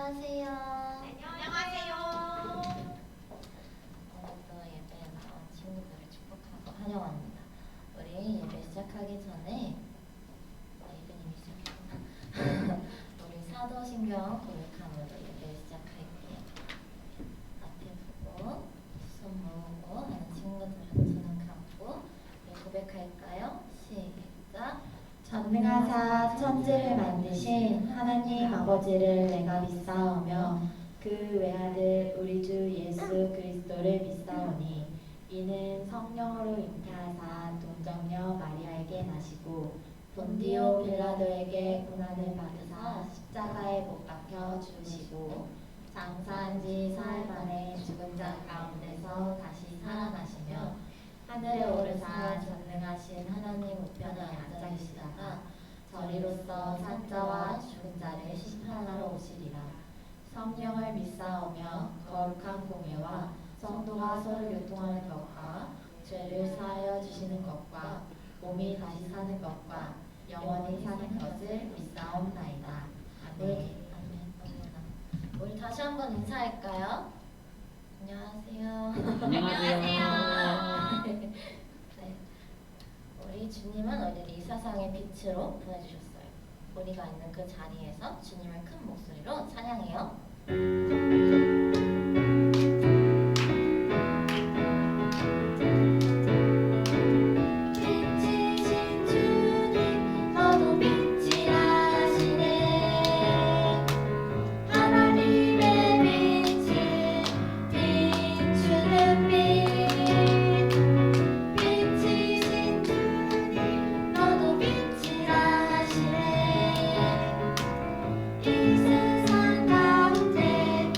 안녕하세요. 안녕하세요. 오늘도 예배에 나온 친구들을 축복하고 환영합니다. 우리 예배 시작하기 전에 예배님이 시작했구나. 우리 사도신경 고백함으로 예배 시작할게요. 앞에 보고 손 모으고 하는 친구들은 눈 감고 고백할까요? 시작. 전능하사 천지를 만드신 하나님 아버지를 내가 믿사오며 그 외아들 우리 주 예수 그리스도를 믿사오니 이는 성령으로 잉태하사 동정녀 마리아에게 나시고 본디오 빌라도에게 고난을 받으사 십자가에 못 박혀 죽으시고 장사한 지 사흘 만에 죽은 자 가운데서 다시 살아나시며 하늘에 오르사 전능하신 하나님 우편에 앉아 계시다가 저리로서 산자와 죽은 자를 심판하러 오시리라. 성령을 믿사오며 거룩한 공예와 성도가 서로 교통하는 것과 죄를 사하여 주시는 것과 몸이 다시 사는 것과 영원히 사는 것을 믿사옵나이다. 아멘. 아멘. 우리 다시 한번 인사할까요? 안녕하세요. 안녕하세요. 네. 우리 주님은 우리를 이 세상의 빛으로 보내주셨어요. 우리가 있는 그 자리에서 주님을 큰 목소리로 찬양해요. 빛이신 주님 너도 빛이라시네. 하나님의 빛을 비추는 빛. 빛이신 주님 너도 빛이라시네. 이 세상 가운데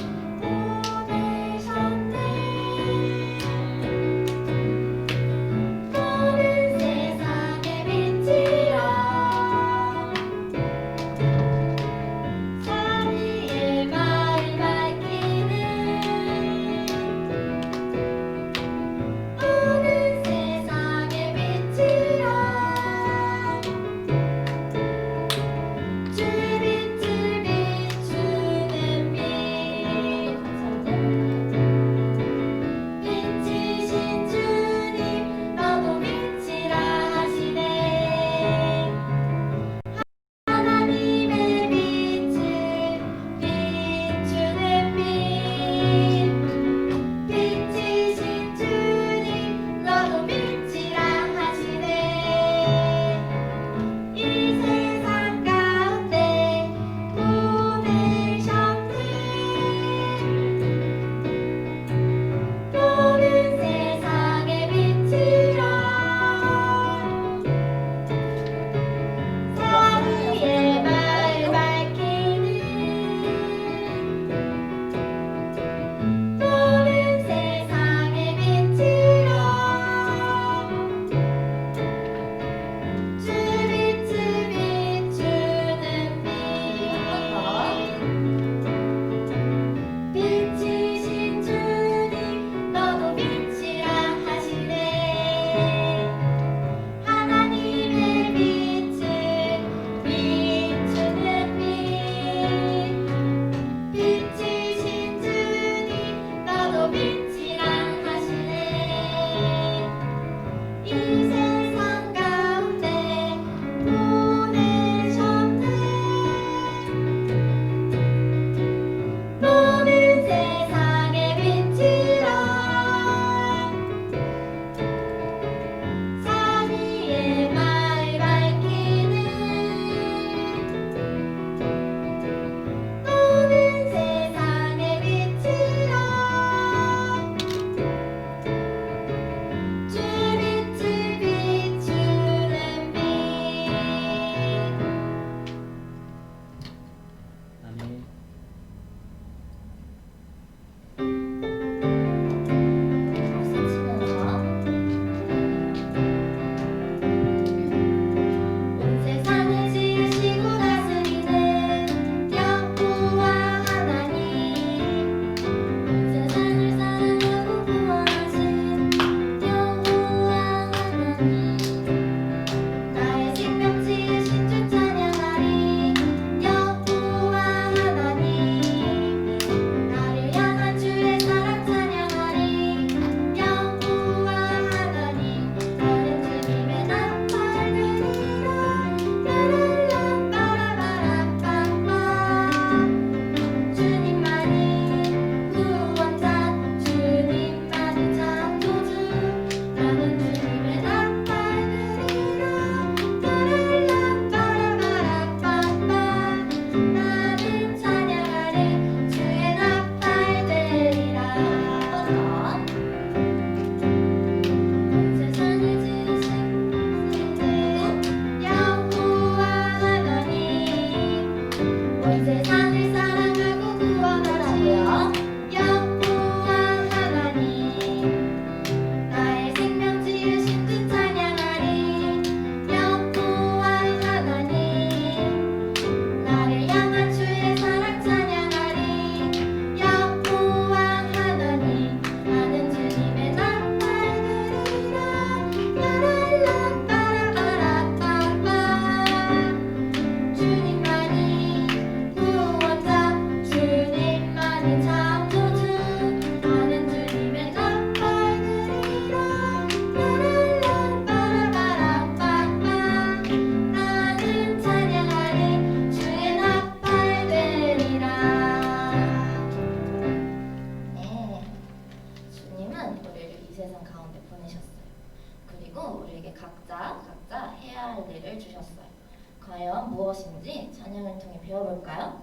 과연 무엇인지 찬양을 통해 배워볼까요?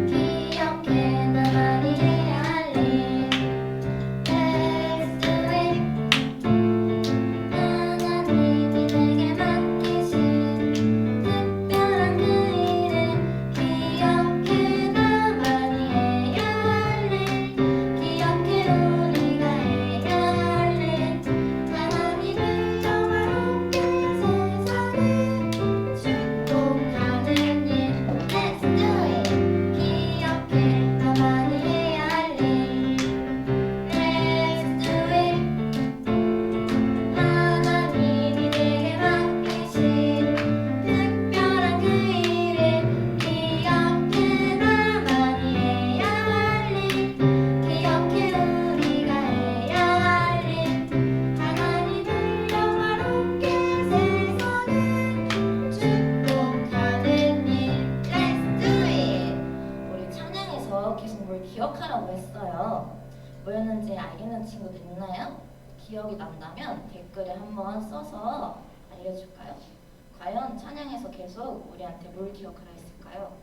기억해 나만이 해야 할 일. Let's do it. 하나님이 내게 맡기신 특별한 그 일을 기억해 나만이 해야 할 일. 기억해 우리가 해야 할 일. 하나님을 영화롭게 세상을 축복하는 일. Let's do it. 기억해 나만이 해야 할 일. Let's do it. 하나님이 내게 맡기신 특별한 그 일을 기억해 나만이 해야 할 일. 기억해 우리가 해야 할 일. 하나님을 영화롭게 세상을 축복하는 일. Let's do it. 우리 찬양에서 계속 뭘 기억하라고 했어요. 뭐였는지 알겠는 친구들 있나요? 기억이 난다면 댓글에 한번 써서 알려줄까요? 과연 찬양에서 계속 우리한테 뭘 기억하라 했을까요?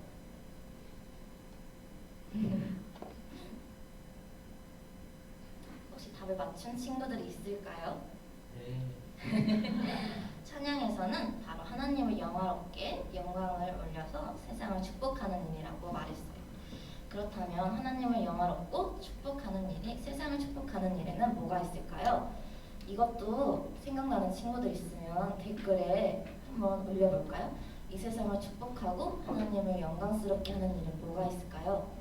혹시 답을 맞춘 친구들이 있을까요? 찬양에서는 바로 하나님을 영화롭게 영광을 올려서 세상을 축복하는 일이라고 말했어요. 그렇다면 하나님을 영화롭고 축복하는 일이 세상을 축복하는 일에는 뭐가 있을까요? 이것도 생각나는 친구들 있으면 댓글에 한번 올려볼까요? 이 세상을 축복하고 하나님을 영광스럽게 하는 일은 뭐가 있을까요?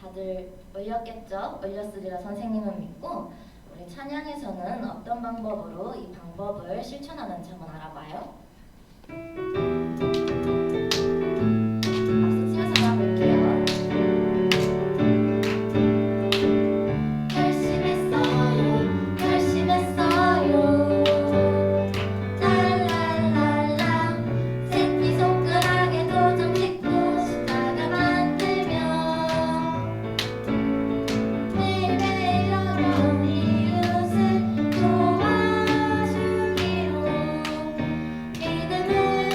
다들 올렸겠죠? 올렸으리라 선생님은 믿고 우리 찬양에서는 어떤 방법으로 이 방법을 실천하는지 한번 알아봐요. 박수 치면서 알아볼게요. 결심했어요, 결심했어요. 랄랄랄라 새끼 손가락에 도장 찍고 십자가 만들며 매일매일 어려운 이웃을 도와주기로 믿음으로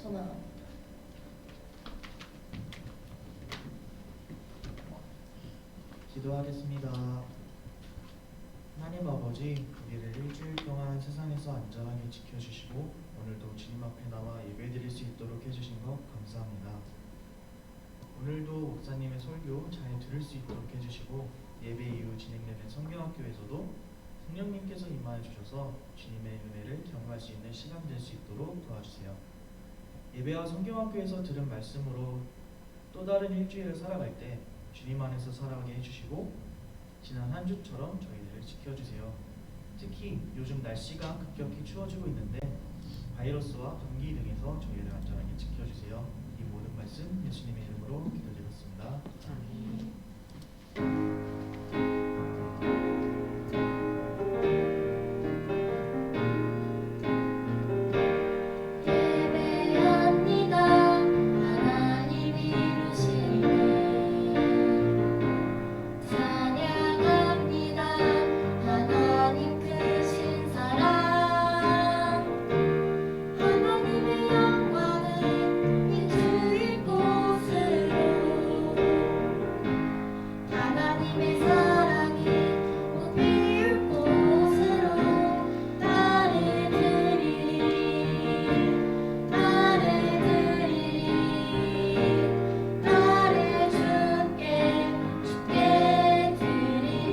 소망합니다. 기도하겠습니다. 하나님 아버지, 우리를 일주일 동안 세상에서 안전하게 지켜주시고 오늘도 주님 앞에 나와 예배드릴 수 있도록 해주신 것 감사합니다. 오늘도 목사님의 설교 잘 들을 수 있도록 해주시고 예배 이후 진행되는 성경학교에서도 성령님께서 임하여 주셔서 주님의 은혜를 경험할 수 있는 시간 될 수 있도록 도와주세요. 예배와 성경학교에서 들은 말씀으로 또 다른 일주일을 살아갈 때 주님 안에서 살아가게 해주시고 지난 한 주처럼 저희들을 지켜주세요. 특히 요즘 날씨가 급격히 추워지고 있는데 바이러스와 감기 등에서 저희를 안전하게 지켜주세요. 이 모든 말씀 예수님의 이름으로 기도드렸습니다. 예배합니다. 하나님 이루시네. 찬양합니다. 하나님 크신 사랑. 하나님의 영광은 이 주일 곳으로. 하나님의 사랑이 꽃피울 곳으로 나를 드리리. 나를 드리리. 나를 주께 드리리.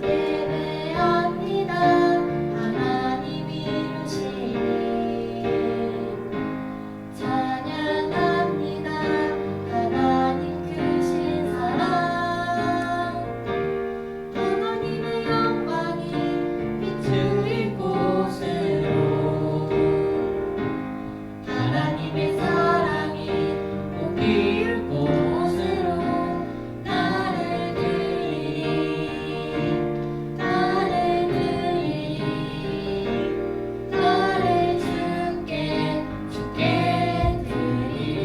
예배합니다. 하나님 이루시네. 찬양합니다. 하나님 크신 사랑. 하나님의 영광이 비추일 곳으로. 하나님의 사랑이 꽃피울 곳으로 나를 드리리. 나를 드리리. 나를 주께 드리리.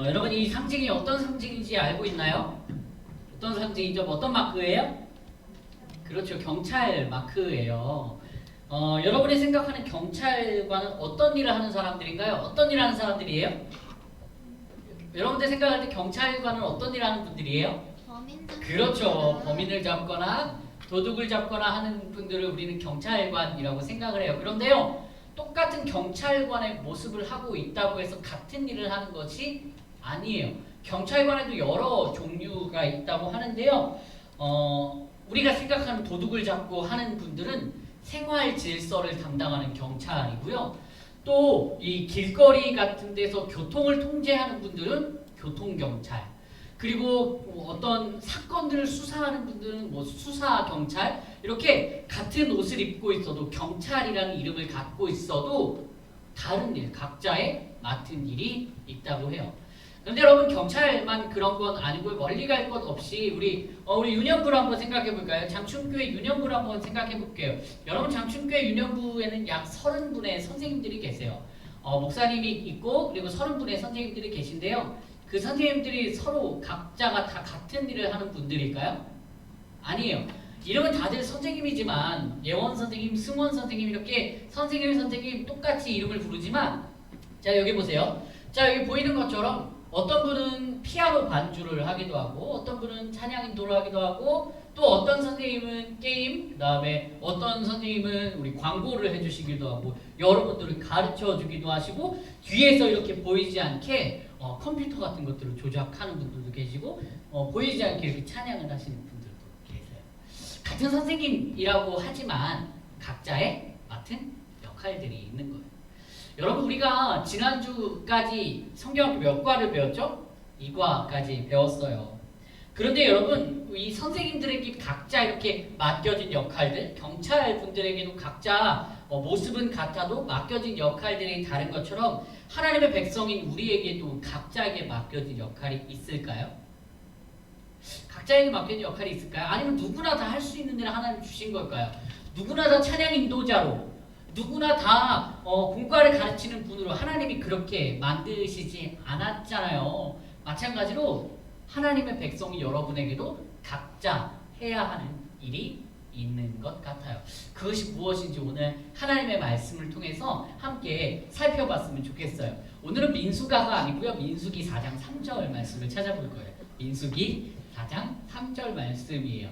여러분 이 상징이 어떤 상징인지 알고 있나요? 어떤 상징이죠? 어떤 마크예요? 그렇죠. 경찰 마크예요. 여러분이 생각하는 경찰관은 어떤 일을 하는 사람들인가요? 어떤 일을 하는 사람들이에요? 여러분들 생각할 때 경찰관은 어떤 일을 하는 분들이에요? 그렇죠. 범인을 잡거나 도둑을 잡거나 하는 분들을 우리는 경찰관이라고 생각을 해요. 그런데요, 똑같은 경찰관의 모습을 하고 있다고 해서 같은 일을 하는 것이 아니에요. 경찰관에도 여러 종류가 있다고 하는데요. 우리가 생각하는 도둑을 잡고 하는 분들은 생활 질서를 담당하는 경찰이고요. 또 이 길거리 같은 데서 교통을 통제하는 분들은 교통경찰. 그리고 어떤 사건들을 수사하는 분들은 뭐 수사경찰. 이렇게 같은 옷을 입고 있어도 경찰이라는 이름을 갖고 있어도 다른 일, 각자의 맡은 일이 있다고 해요. 그런데 여러분 경찰만 그런 건 아니고 멀리 갈 것 없이 우리 유년부를 한번 생각해 볼까요? 장충교회 유년부를 한번 생각해 볼게요. 여러분 장충교회 유년부에는 약 30분의 선생님들이 계세요. 목사님이 있고 그리고 30분의 선생님들이 계신데요. 그 선생님들이 서로 각자가 다 같은 일을 하는 분들일까요? 아니에요. 이름은 다들 선생님이지만 예원 선생님, 승원 선생님 이렇게 선생님 똑같이 이름을 부르지만 자 여기 보세요. 자 여기 보이는 것처럼 어떤 분은 피아노 반주를 하기도 하고 어떤 분은 찬양 인도를 하기도 하고 또 어떤 선생님은 게임 그 다음에 어떤 선생님은 우리 광고를 해주시기도 하고 여러분들을 가르쳐 주기도 하시고 뒤에서 이렇게 보이지 않게 컴퓨터 같은 것들을 조작하는 분들도 계시고 보이지 않게 이렇게 찬양을 하시는 분들도 계세요. 같은 선생님이라고 하지만 각자의 맡은 역할들이 있는 거예요. 여러분 우리가 지난주까지 성경학교 몇 과를 배웠죠? 2과까지 배웠어요. 그런데 여러분 이 선생님들에게 각자 이렇게 맡겨진 역할들 경찰분들에게도 각자 모습은 같아도 맡겨진 역할들이 다른 것처럼 하나님의 백성인 우리에게도 각자에게 맡겨진 역할이 있을까요? 각자에게 맡겨진 역할이 있을까요? 아니면 누구나 다 할 수 있는 일을 하나님 주신 걸까요? 누구나 다 찬양 인도자로 누구나 다 공과를 가르치는 분으로 하나님이 그렇게 만드시지 않았잖아요. 마찬가지로 하나님의 백성이 여러분에게도 각자 해야 하는 일이 있는 것 같아요. 그것이 무엇인지 오늘 하나님의 말씀을 통해서 함께 살펴봤으면 좋겠어요. 오늘은 민수가가 아니고요. 민수기 4장 3절 말씀을 찾아볼 거예요. 민수기 4장 3절 말씀이에요.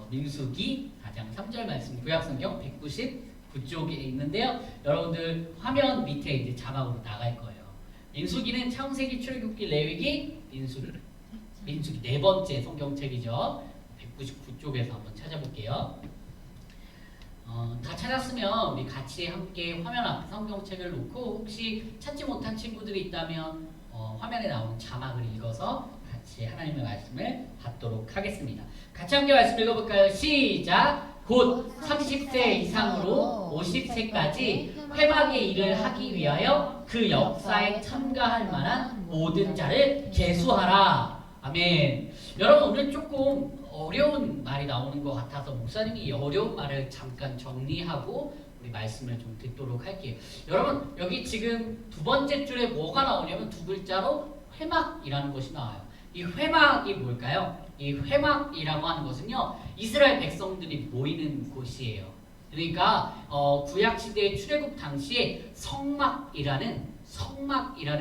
민수기 4장 3절 말씀 구약성경 199쪽에 있는데요. 여러분들 화면 밑에 이제 자막으로 나갈 거예요. 민수기는 창세기, 출애굽기, 레위기, 민수기 네 번째 성경책이죠. 199쪽에서 한번 찾아볼게요. 다 찾았으면 우리 같이 함께 화면 앞에 성경책을 놓고 혹시 찾지 못한 친구들이 있다면 화면에 나오는 자막을 읽어서 같이 하나님의 말씀을 받도록 하겠습니다. 같이 함께 말씀 읽어볼까요? 시작! 곧 30세 이상으로 50세까지 회막의 일을 하기 위하여 그 역사에 참가할 만한 모든 자를 계수하라. 아멘. 여러분 오늘 조금 어려운 말이 나오는 것 같아서 목사님이 이 어려운 말을 잠깐 정리하고 우리 말씀을 좀 듣도록 할게요. 여러분 여기 지금 두 번째 줄에 뭐가 나오냐면 두 글자로 회막이라는 것이 나와요. 이 회막이 뭘까요? 이 회막이라고 하는 것은요 이스라엘 백성들이 모이는 곳이에요. 그러니까 구약시대의 출애굽 당시에 성막이라는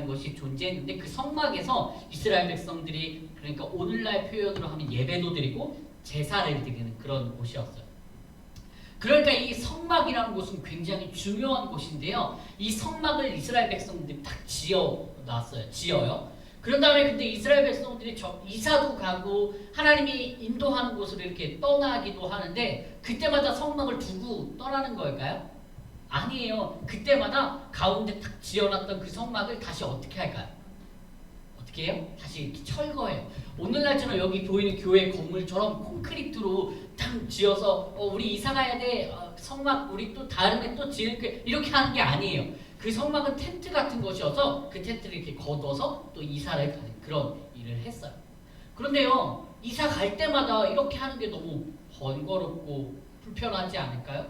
것이 존재했는데 그 성막에서 이스라엘 백성들이 그러니까 오늘날 표현으로 하면 예배도 드리고 제사를 드리는 그런 곳이었어요. 그러니까 이 성막이라는 곳은 굉장히 중요한 곳인데요. 이 성막을 이스라엘 백성들이 딱 지어요. 그런 다음에 근데 이스라엘 백성들이 이사도 가고 하나님이 인도하는 곳으로 이렇게 떠나기도 하는데 그때마다 성막을 두고 떠나는 걸까요? 아니에요. 그때마다 가운데 딱 지어놨던 그 성막을 다시 어떻게 할까요? 어떻게 해요? 다시 이렇게 철거해요. 오늘날처럼 여기 보이는 교회 건물처럼 콘크리트로 딱 지어서 우리 이사 가야 돼. 성막 우리 또 다음에 또 지을게 이렇게 하는 게 아니에요. 그 성막은 텐트 같은 것이어서 그 텐트를 이렇게 걷어서 또 이사를 가는 그런 일을 했어요. 그런데요, 이사 갈 때마다 이렇게 하는 게 너무 번거롭고 불편하지 않을까요?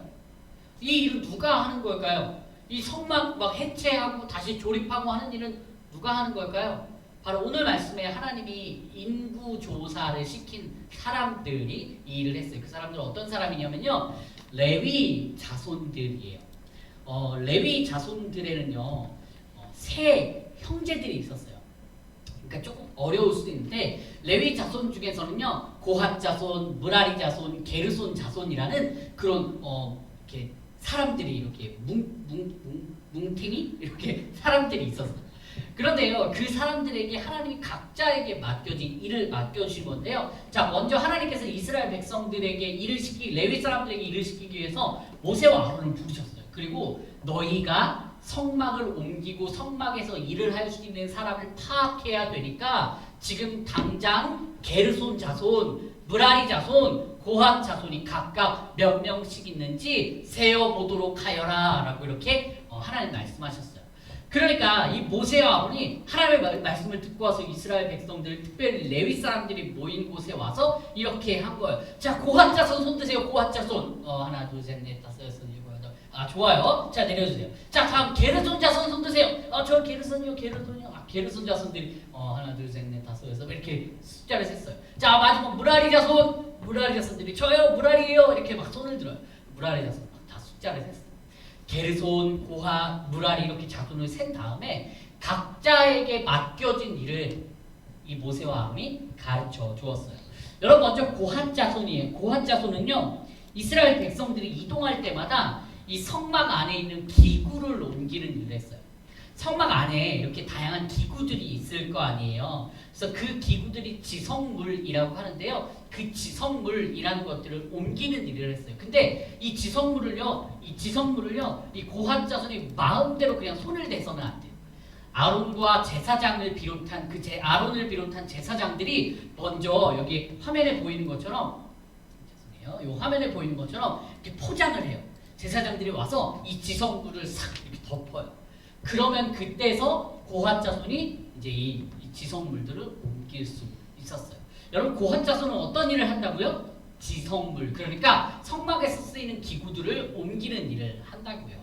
이 일을 누가 하는 걸까요? 이 성막 막 해체하고 다시 조립하고 하는 일은 누가 하는 걸까요? 바로 오늘 말씀에 하나님이 인구 조사를 시킨 사람들이 이 일을 했어요. 그 사람들은 어떤 사람이냐면요, 레위 자손들이에요. 레위 자손들에는요 세 형제들이 있었어요. 그러니까 조금 어려울 수도 있는데 레위 자손 중에서는요 고핫 자손, 무라리 자손, 게르손 자손이라는 그런 이렇게 사람들이 이렇게 뭉탱이 이렇게 사람들이 있었어요. 그런데요 그 사람들에게 하나님이 각자에게 맡겨진 일을 맡겨주신 건데요. 자 먼저 하나님께서 이스라엘 백성들에게 레위 사람들에게 일을 시키기 위해서 모세와 아론을 부르셨어요. 그리고 너희가 성막을 옮기고 성막에서 일을 할 수 있는 사람을 파악해야 되니까 지금 당장 게르손 자손, 무라리 자손, 고핫 자손이 각각 몇 명씩 있는지 세어보도록 하여라 라고 이렇게 하나님 말씀하셨어요. 그러니까 이 모세와 아론이 하나님의 말씀을 듣고 와서 이스라엘 백성들, 특별히 레위 사람들이 모인 곳에 와서 이렇게 한 거예요. 자, 고핫 자손 손 드세요. 고핫 자손. 하나, 둘, 셋, 넷, 다섯, 여섯, 일곱, 여덟. 좋아요. 자, 내려주세요. 자, 다음 게르손 자손 손 드세요. 저 게르손이요. 게르손 자손들이 하나, 둘, 셋, 넷, 다섯, 여섯 이렇게 숫자를 셌어요. 자, 마지막 무라리 자손들이 저요, 무라리예요. 이렇게 막 손을 들어요. 무라리 자손 막 다 숫자를 셌어요. 게르손, 고핫, 무라리 이렇게 자손을 센 다음에 각자에게 맡겨진 일을 이 모세와 아론이 가르쳐 주었어요. 여러분 먼저 고핫 자손이에요. 고핫 자손은요 이스라엘 백성들이 이동할 때마다 이 성막 안에 있는 기구를 옮기는 일을 했어요. 성막 안에 이렇게 다양한 기구들이 있을 거 아니에요. 그래서 그 기구들이 지성물이라고 하는데요. 그 지성물이라는 것들을 옮기는 일을 했어요. 근데 이 지성물을요, 이 고핫 자손이 마음대로 그냥 손을 대서는 안 돼요. 아론과 제사장을 비롯한 아론을 비롯한 제사장들이 먼저 여기 화면에 보이는 것처럼 이 화면에 보이는 것처럼 이렇게 포장을 해요. 제사장들이 와서 이 지성물을 싹 이렇게 덮어요. 그러면 그때서 고핫 자손이 이제 이 지성물들을 옮길 수 있었어요. 여러분 고핫 자손은 어떤 일을 한다고요? 지성물, 그러니까 성막에서 쓰이는 기구들을 옮기는 일을 한다고요.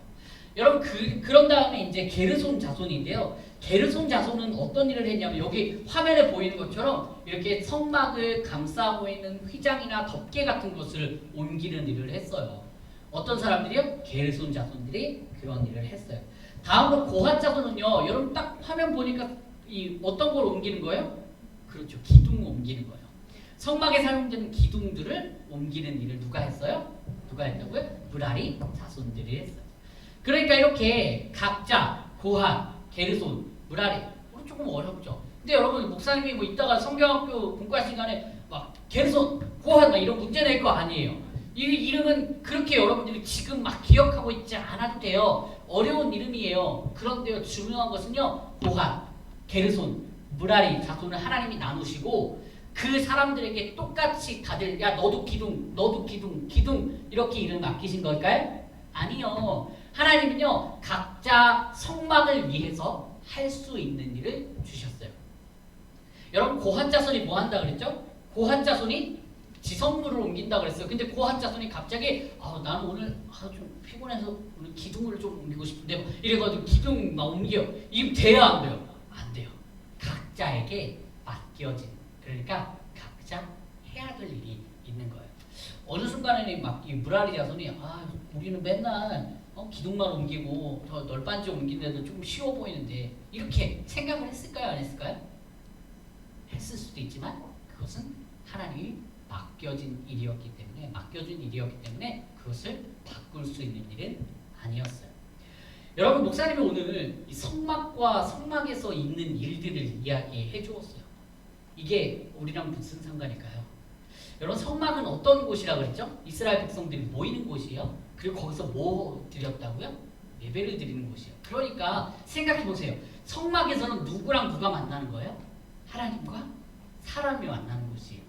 여러분 그런 다음에 이제 게르손 자손인데요. 게르손 자손은 어떤 일을 했냐면 여기 화면에 보이는 것처럼 이렇게 성막을 감싸고 있는 휘장이나 덮개 같은 것을 옮기는 일을 했어요. 어떤 사람들이요? 게르손 자손들이 그런 일을 했어요. 다음으로 고핫 자손은요. 여러분 딱 화면 보니까 이 어떤 걸 옮기는 거예요? 그렇죠. 기둥을 옮기는 거예요. 성막에 사용되는 기둥들을 옮기는 일을 누가 했어요? 누가 했다고요? 무라리 자손들이 했어요. 그러니까 이렇게 각자 고핫, 게르손, 무라리 조금 어렵죠. 근데 여러분 목사님이 뭐 이따가 성경학교 분과 시간에 막 게르손, 고핫 막 이런 문제 낼 거 아니에요. 이 이름은 그렇게 여러분들이 지금 막 기억하고 있지 않아도 돼요. 어려운 이름이에요. 그런데요 중요한 것은요 고핫, 게르손, 무라리 자손을 하나님이 나누시고 그 사람들에게 똑같이 다들 야 너도 기둥, 너도 기둥, 기둥 이렇게 이름 맡기신 걸까요? 아니요. 하나님은요 각자 성막을 위해서 할 수 있는 일을 주셨어요. 여러분 고핫 자손이 뭐 한다 그랬죠? 고핫 자손이 지성물을 옮긴다 그랬어요. 근데 고핫 자손이 갑자기 나는 오늘 좀 피곤해서 오늘 기둥을 좀 옮기고 싶은데 이래가지고 기둥 막 옮겨. 이게 돼야 안 돼요? 안 돼요. 각자에게 맡겨진 그러니까 각자 해야 될 일이 있는 거예요. 어느 순간에는 막 이 무라리 자손이 우리는 맨날 기둥만 옮기고 저 널빤지 옮기는데도 좀 쉬워 보이는데 이렇게 생각을 했을까요? 안 했을까요? 했을 수도 있지만 그것은 하나님이 맡겨준 일이었기 때문에 그것을 바꿀 수 있는 일은 아니었어요. 여러분 목사님이 오늘 이 성막과 성막에서 있는 일들을 이야기해 주었어요. 이게 우리랑 무슨 상관일까요? 여러분 성막은 어떤 곳이라 그랬죠? 이스라엘 백성들이 모이는 곳이에요. 그리고 거기서 뭐 드렸다고요? 예배를 드리는 곳이에요. 그러니까 생각해 보세요. 성막에서는 누구랑 누가 만나는 거예요? 하나님과 사람이 만나는 곳이에요.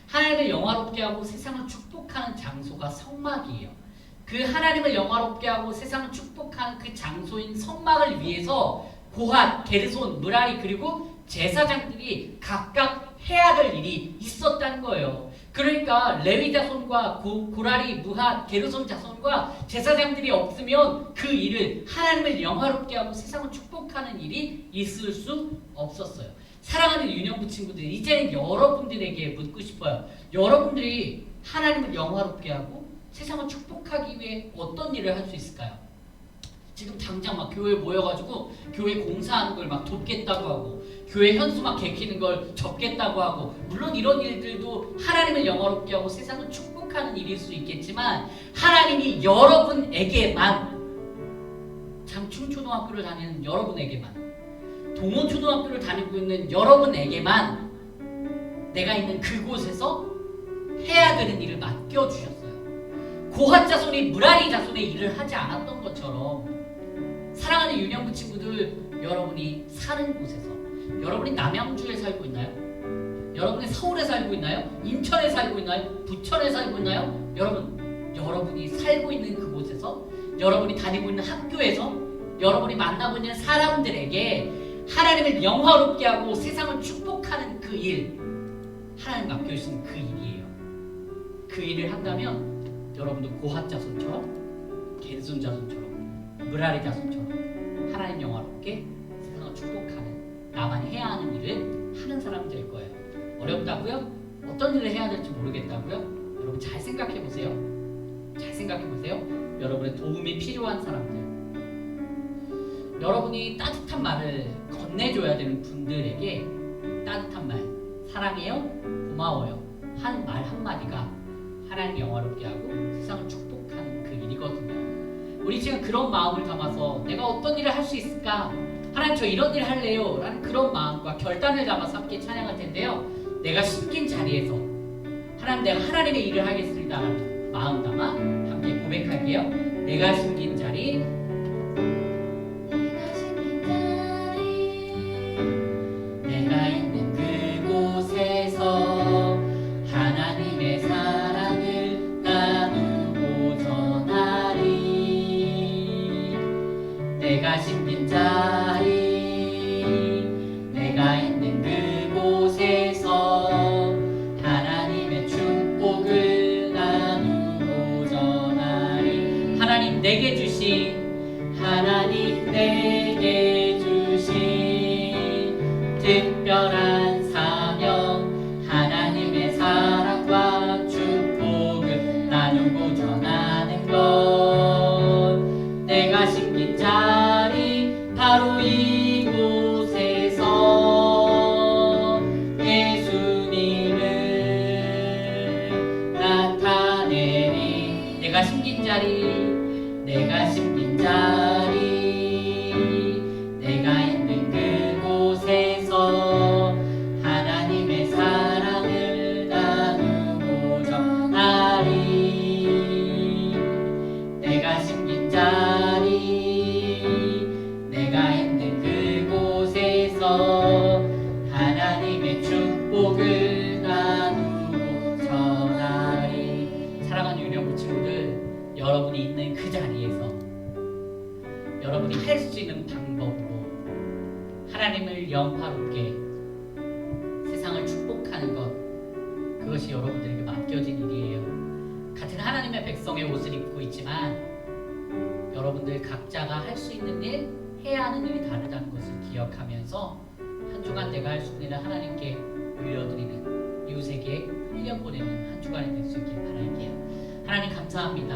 하나님을 영화롭게 하고 세상을 축복하는 장소가 성막이에요. 그 하나님을 영화롭게 하고 세상을 축복하는 그 장소인 성막을 위해서 고핫, 게르손, 무라리 그리고 제사장들이 각각 해야 될 일이 있었다는 거예요. 그러니까 레위 자손과 고라리, 무핫, 게르손 자손과 제사장들이 없으면 그 일을 하나님을 영화롭게 하고 세상을 축복하는 일이 있을 수 없었어요. 사랑하는 유년부 친구들, 이제는 여러분들에게 묻고 싶어요. 여러분들이 하나님을 영화롭게 하고 세상을 축복하기 위해 어떤 일을 할 수 있을까요? 지금 당장 막 교회에 모여가지고 교회 공사하는 걸 막 돕겠다고 하고 교회 현수 막 개키는 걸 접겠다고 하고 물론 이런 일들도 하나님을 영화롭게 하고 세상을 축복하는 일일 수 있겠지만 하나님이 여러분에게만 장충초등학교를 다니는 여러분에게만 동원초등학교를 다니고 있는 여러분에게만 내가 있는 그곳에서 해야 되는 일을 맡겨주셨어요. 고핫 자손이 무라리 자손의 일을 하지 않았던 것처럼 사랑하는 유년부 친구들, 여러분이 사는 곳에서 여러분이 남양주에 살고 있나요? 여러분이 서울에 살고 있나요? 인천에 살고 있나요? 부천에 살고 있나요? 여러분이 살고 있는 그곳에서 여러분이 다니고 있는 학교에서 여러분이 만나고 있는 사람들에게 하나님을 영화롭게 하고 세상을 축복하는 그 일, 하나님 맡겨주신 그 일이에요. 그 일을 한다면 여러분도 고핫 자손처럼 게르손 자손처럼 무라리 자손처럼 하나님 영화롭게 세상을 축복하는 나만 해야 하는 일을 하는 사람 될 거예요. 어렵다고요? 어떤 일을 해야 될지 모르겠다고요? 여러분 잘 생각해 보세요. 잘 생각해 보세요. 여러분의 도움이 필요한 사람들, 여러분이 따뜻한 말을 건네줘야 되는 분들에게 따뜻한 말, 사랑해요, 고마워요 한 말 한마디가 하나님 영화롭게 하고 세상을 축복하는 그 일이거든요. 우리 지금 그런 마음을 담아서 내가 어떤 일을 할 수 있을까? 하나님 저 이런 일 할래요 라는 그런 마음과 결단을 담아서 함께 찬양할 텐데요. 내가 심긴 자리에서 하나님 내가 하나님의 일을 하겠습니다 라는 마음 담아 함께 고백할게요. 내가 심긴 자리 내가 있는 그곳에서 하나님의 사랑을 나누고 전하리. 내가 심긴 자리 내가 있는 그곳에서 하나님의 축복을 나누고 전하리. 하나님 내게 주신 내게 주신 특별한 사명, 하나님의 사랑과 축복을 나누고 전하는 것. 내가 심긴 자리 바로 이곳에서 예수님을 나타내리. 내가 심긴 자리, 내가 심긴 자리, 내가 있는 그곳에서 하나님의 사랑을 나누고 전하리. 내가 심긴 자리, 내가 있는 그곳에서 하나님의 축복을 나누고 전하리. 사랑하는 유년부 친구들, 여러분이 있는 그 자리에서 여러분이 할 수 있는 방법으로 하나님을 영화롭게 세상을 축복하는 것, 그것이 여러분들에게 맡겨진 일이에요. 같은 하나님의 백성의 옷을 입고 있지만 여러분들 각자가 할 수 있는 일, 해야 하는 일이 다르다는 것을 기억하면서 한 주간 내가 할 수 있는 일을 하나님께 올려드리는, 이웃에게 흘려보내는 한 주간이 될 수 있길 바랄게요. 하나님 감사합니다.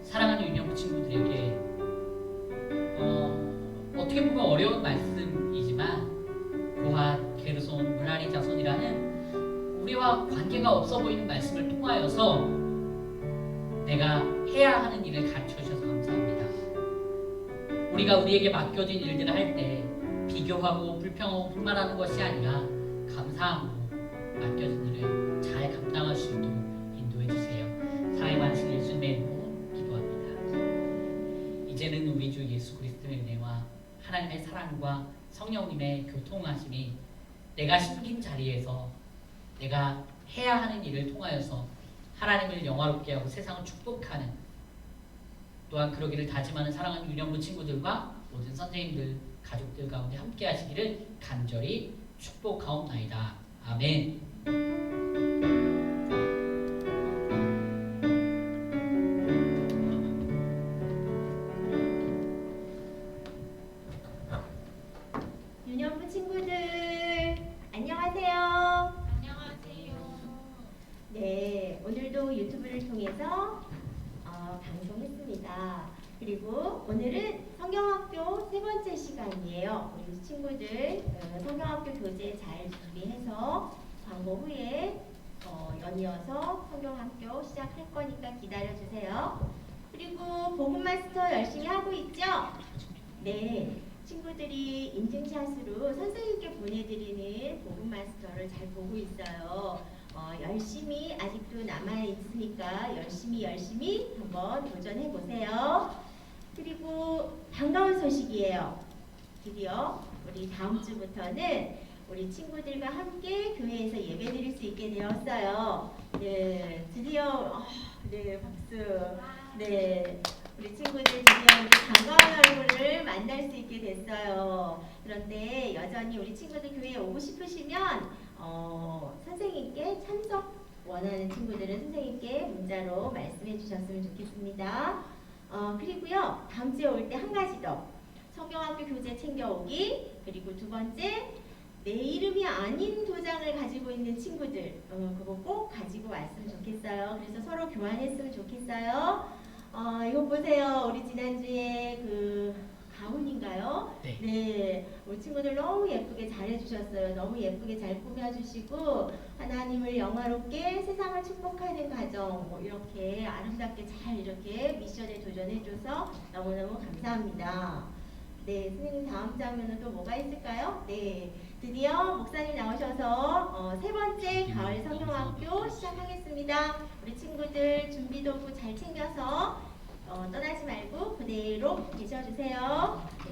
사랑하는 유년부 친구들에게 어떻게 보면 어려운 말씀이지만 고핫, 게르손, 무라리 자손이라는 우리와 관계가 없어 보이는 말씀을 통하여서 내가 해야 하는 일을 가르쳐 주셔서 감사합니다. 우리가 우리에게 맡겨진 일들을 할 때 비교하고 불평하고 불만하는 것이 아니라 감사함으로 맡겨진 일을 잘 감당할 수 있도록 인도해 주세요. 사랑의 많으신 예수님의 이름으로 기도합니다. 이제는 우리 주 예수 그리스도의 은혜와 하나님의 사랑과 성령님의 교통하심이 내가 심긴 자리에서 내가 해야 하는 일을 통하여서 하나님을 영화롭게 하고 세상을 축복하는, 또한 그러기를 다짐하는 사랑하는 유년부 친구들과 모든 선생님들, 가족들 가운데 함께 하시기를 간절히 축복하옵나이다. 아멘. 유년부 친구들 안녕하세요. 안녕하세요. 네, 오늘도 유튜브를 통해서 방송했습니다. 그리고 오늘은 성경학교 세 번째 시간이에요. 우리 친구들 성경학교 교재 잘 준비해서 광고 후에 연이어서 성경학교 시작할 거니까 기다려주세요. 그리고 복음마스터 열심히 하고 있죠? 네, 친구들이 인증샷으로 선생님께 보내드리는 복음마스터를 잘 보고 있어요. 열심히 아직도 남아있으니까 열심히 한번 도전해보세요. 그리고 반가운 소식이에요. 드디어 우리 다음 주부터는 우리 친구들과 함께 교회에서 예배드릴 수 있게 되었어요. 네, 드디어 네, 박수. 네, 우리 친구들 드디어 반가운 얼굴을 만날 수 있게 됐어요. 그런데 여전히 우리 친구들 교회에 오고 싶으시면 선생님께 참석 원하는 친구들은 선생님께 문자로 말씀해 주셨으면 좋겠습니다. 그리고요, 다음 주에 올 때 한 가지 더, 성경학교 교재 챙겨오기, 그리고 두 번째, 내 이름이 아닌 도장을 가지고 있는 친구들, 그거 꼭 가지고 왔으면 좋겠어요. 그래서 서로 교환했으면 좋겠어요. 이거 보세요. 우리 지난주에 그 가훈인가요? 네. 네, 우리 친구들 너무 예쁘게 잘해주셨어요. 너무 예쁘게 잘 꾸며주시고 하나님을 영화롭게 세상을 축복하는 가정, 뭐 이렇게 아름답게 잘 이렇게 미션에 도전해줘서 너무너무 감사합니다. 네, 선생님 다음 장면은 또 뭐가 있을까요? 네, 드디어 목사님 나오셔서 세 번째 가을 성경학교 시작하겠습니다. 우리 친구들 준비 도구 잘 챙겨서 떠나지 말고 그대로 계셔주세요. 네.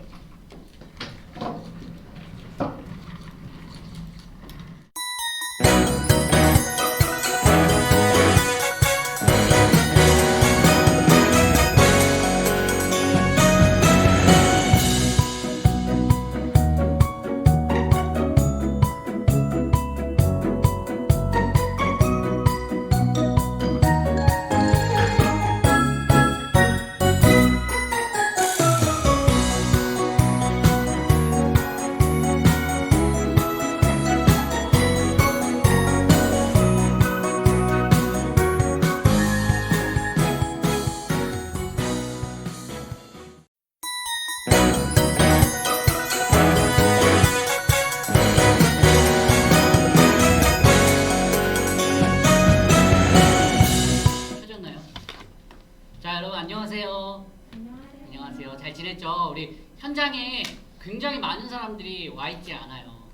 지냈죠? 우리 현장에 굉장히 많은 사람들이 와 있지 않아요.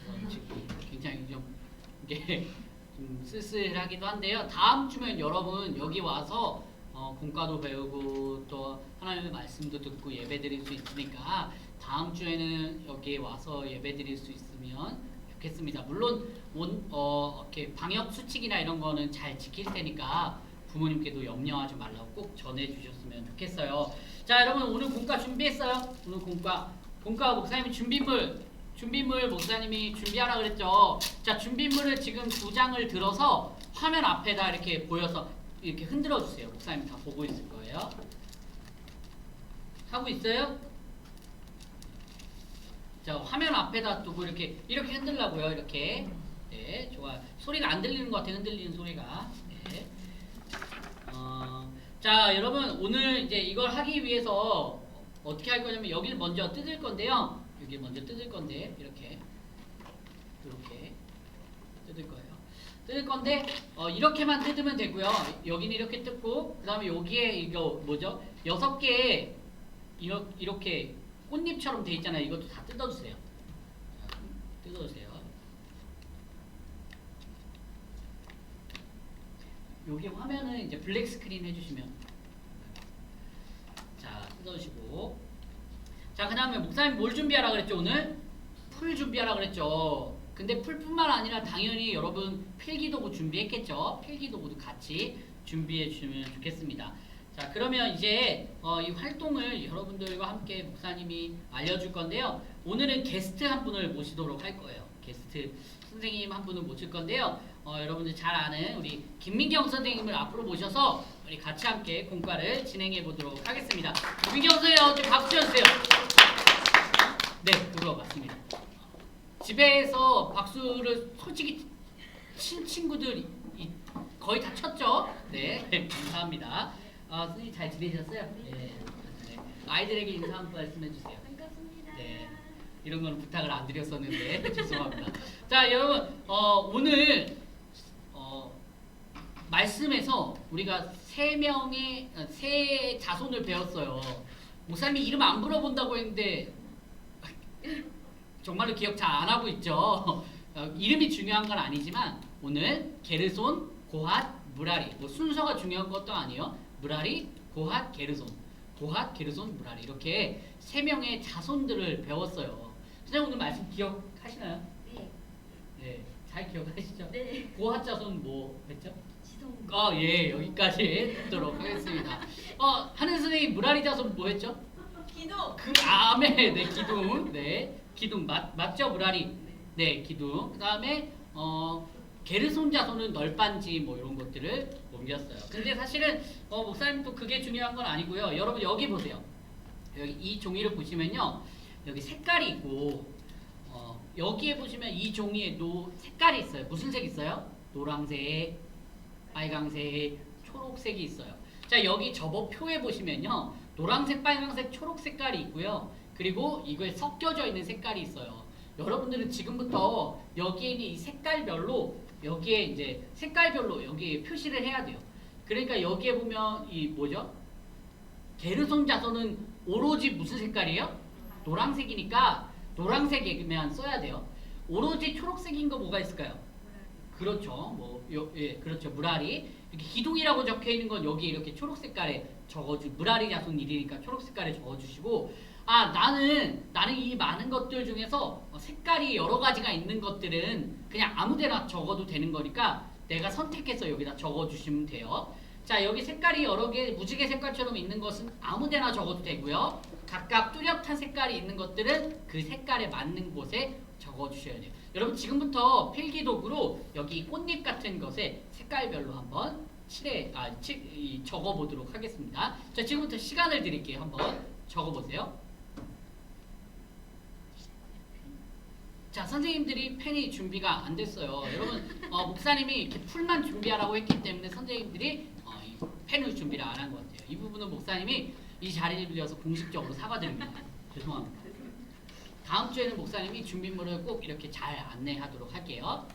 그래서 지금 굉장히 좀 이게 좀 쓸쓸하기도 한데요. 다음 주면 여러분 여기 와서 공과도 배우고 또 하나님의 말씀도 듣고 예배 드릴 수 있으니까 다음 주에는 여기 와서 예배 드릴 수 있으면 좋겠습니다. 물론 이렇게 방역 수칙이나 이런 거는 잘 지킬 테니까 부모님께도 염려하지 말라고 꼭 전해주셨으면 좋겠어요. 자, 여러분 오늘 공과 준비했어요? 오늘 공과 목사님이 준비물 목사님이 준비하라 그랬죠. 자, 준비물을 지금 2장을 들어서 화면 앞에다 이렇게 보여서 이렇게 흔들어 주세요. 목사님 다 보고 있을 거예요. 하고 있어요? 자, 화면 앞에다 두고 이렇게 흔들라고요. 이렇게. 네, 좋아요. 소리가 안 들리는 것 같아요. 흔들리는 소리가. 네. 자, 여러분 오늘 이제 이걸 하기 위해서 어떻게 할 거냐면 여기를 먼저 뜯을 건데요. 여기 먼저 뜯을 건데 이렇게 뜯을 거예요. 뜯을 건데 이렇게만 뜯으면 되고요. 여기는 이렇게 뜯고 그다음에 여기에 이거 뭐죠? 6개 이렇게 꽃잎처럼 돼 있잖아요. 이것도 다 뜯어주세요. 뜯어주세요. 여기 화면은 이제 블랙 스크린 해주시면 자 뜯어주시고 자 그 다음에 목사님 뭘 준비하라 그랬죠 오늘? 풀 준비하라 그랬죠. 근데 풀뿐만 아니라 당연히 여러분 필기도구 준비했겠죠. 필기도구도 같이 준비해 주시면 좋겠습니다. 자 그러면 이제 이 활동을 여러분들과 함께 목사님이 알려줄 건데요. 오늘은 게스트 한 분을 모시도록 할 거예요. 게스트 선생님 한 분을 모실 건데요. 여러분들 잘 아는 우리 김민경 선생님을 앞으로 모셔서 우리 같이 함께 공과를 진행해 보도록 하겠습니다. 김민경 선생님 좀 박수 쳐주세요. 네, 그거 맞습니다. 집에서 박수를 솔직히 친 친구들 거의 다 쳤죠? 네, 감사합니다. 선생님 잘 지내셨어요? 네. 아이들에게 인사 한 말씀 해주세요. 반갑습니다. 네. 이런 거는 부탁을 안 드렸었는데 죄송합니다. 자 여러분 오늘 말씀에서 우리가 세 자손을 배웠어요. 목사님이 이름 안 물어본다고 했는데 정말로 기억 잘 안 하고 있죠. 이름이 중요한 건 아니지만 오늘 게르손, 고핫, 무라리 뭐 순서가 중요한 것도 아니에요. 무라리, 고핫, 게르손, 고핫, 게르손, 무라리 이렇게 3명의 자손들을 배웠어요. 선생님 오늘 말씀 기억하시나요? 네. 네, 잘 기억하시죠? 네. 고핫 자손 뭐 했죠? 지성. 예, 여기까지 듣도록 하겠습니다. 하는 선생님 무라리 자손 뭐 했죠? 기도. 아멘, 네, 기둥, 네, 기둥 맞죠, 무라리? 네, 기둥. 그 다음에 게르손 자손은 널빤지 뭐 이런 것들을 옮겼어요. 근데 사실은 목사님도 그게 중요한 건 아니고요. 여러분 여기 보세요. 여기 이 종이를 보시면요, 여기 색깔이 있고 여기에 보시면 이 종이에도 색깔이 있어요. 무슨 색 있어요? 노란색, 빨강색, 초록색이 있어요. 자 여기 저번표에 보시면요, 노란색, 빨강색, 초록 색깔이 있고요. 그리고 이거에 섞여져 있는 색깔이 있어요. 여러분들은 지금부터 여기에 있는 이 색깔별로 여기에 이제 색깔별로 여기에 표시를 해야 돼요. 그러니까 여기에 보면 이 뭐죠? 게르손 자손은 오로지 무슨 색깔이에요? 노란색이니까 노란색에만 써야 돼요. 오로지 초록색인 거 뭐가 있을까요? 그렇죠. 그렇죠. 무라리. 이렇게 기둥이라고 적혀 있는 건 여기 이렇게 초록 색깔에 무라리 자손 일이니까 초록 색깔에 적어주시고, 나는 이 많은 것들 중에서 색깔이 여러 가지가 있는 것들은 그냥 아무데나 적어도 되는 거니까 내가 선택해서 여기다 적어주시면 돼요. 자 여기 색깔이 여러 개 무지개 색깔처럼 있는 것은 아무데나 적어도 되고요. 각각 뚜렷한 색깔이 있는 것들은 그 색깔에 맞는 곳에 적어주셔야 돼요. 여러분 지금부터 필기도구로 여기 꽃잎 같은 것에 색깔별로 한번 적어보도록 하겠습니다. 자 지금부터 시간을 드릴게요. 한번 적어보세요. 자 선생님들이 펜이 준비가 안 됐어요. 여러분 목사님이 이렇게 풀만 준비하라고 했기 때문에 선생님들이 이 펜을 준비를 안 한 것 같아요. 이 부분은 목사님이 이 자리를 빌려서 공식적으로 사과드립니다. 죄송합니다. 다음 주에는 목사님이 준비물을 꼭 이렇게 잘 안내하도록 할게요.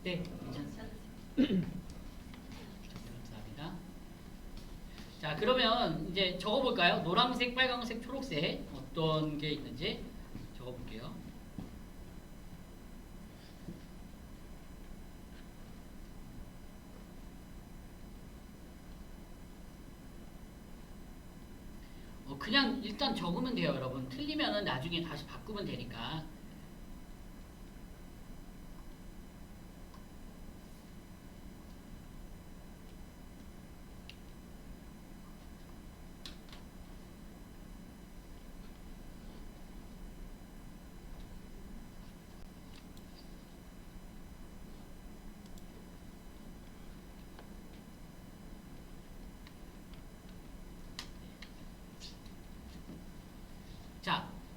네, 괜찮습니다. 감사합니다. 그러면 이제 적어볼까요? 노란색, 빨간색, 초록색 어떤 게 있는지 적어볼게요. 그냥 일단 적으면 돼요, 여러분. 틀리면은 나중에 다시 바꾸면 되니까.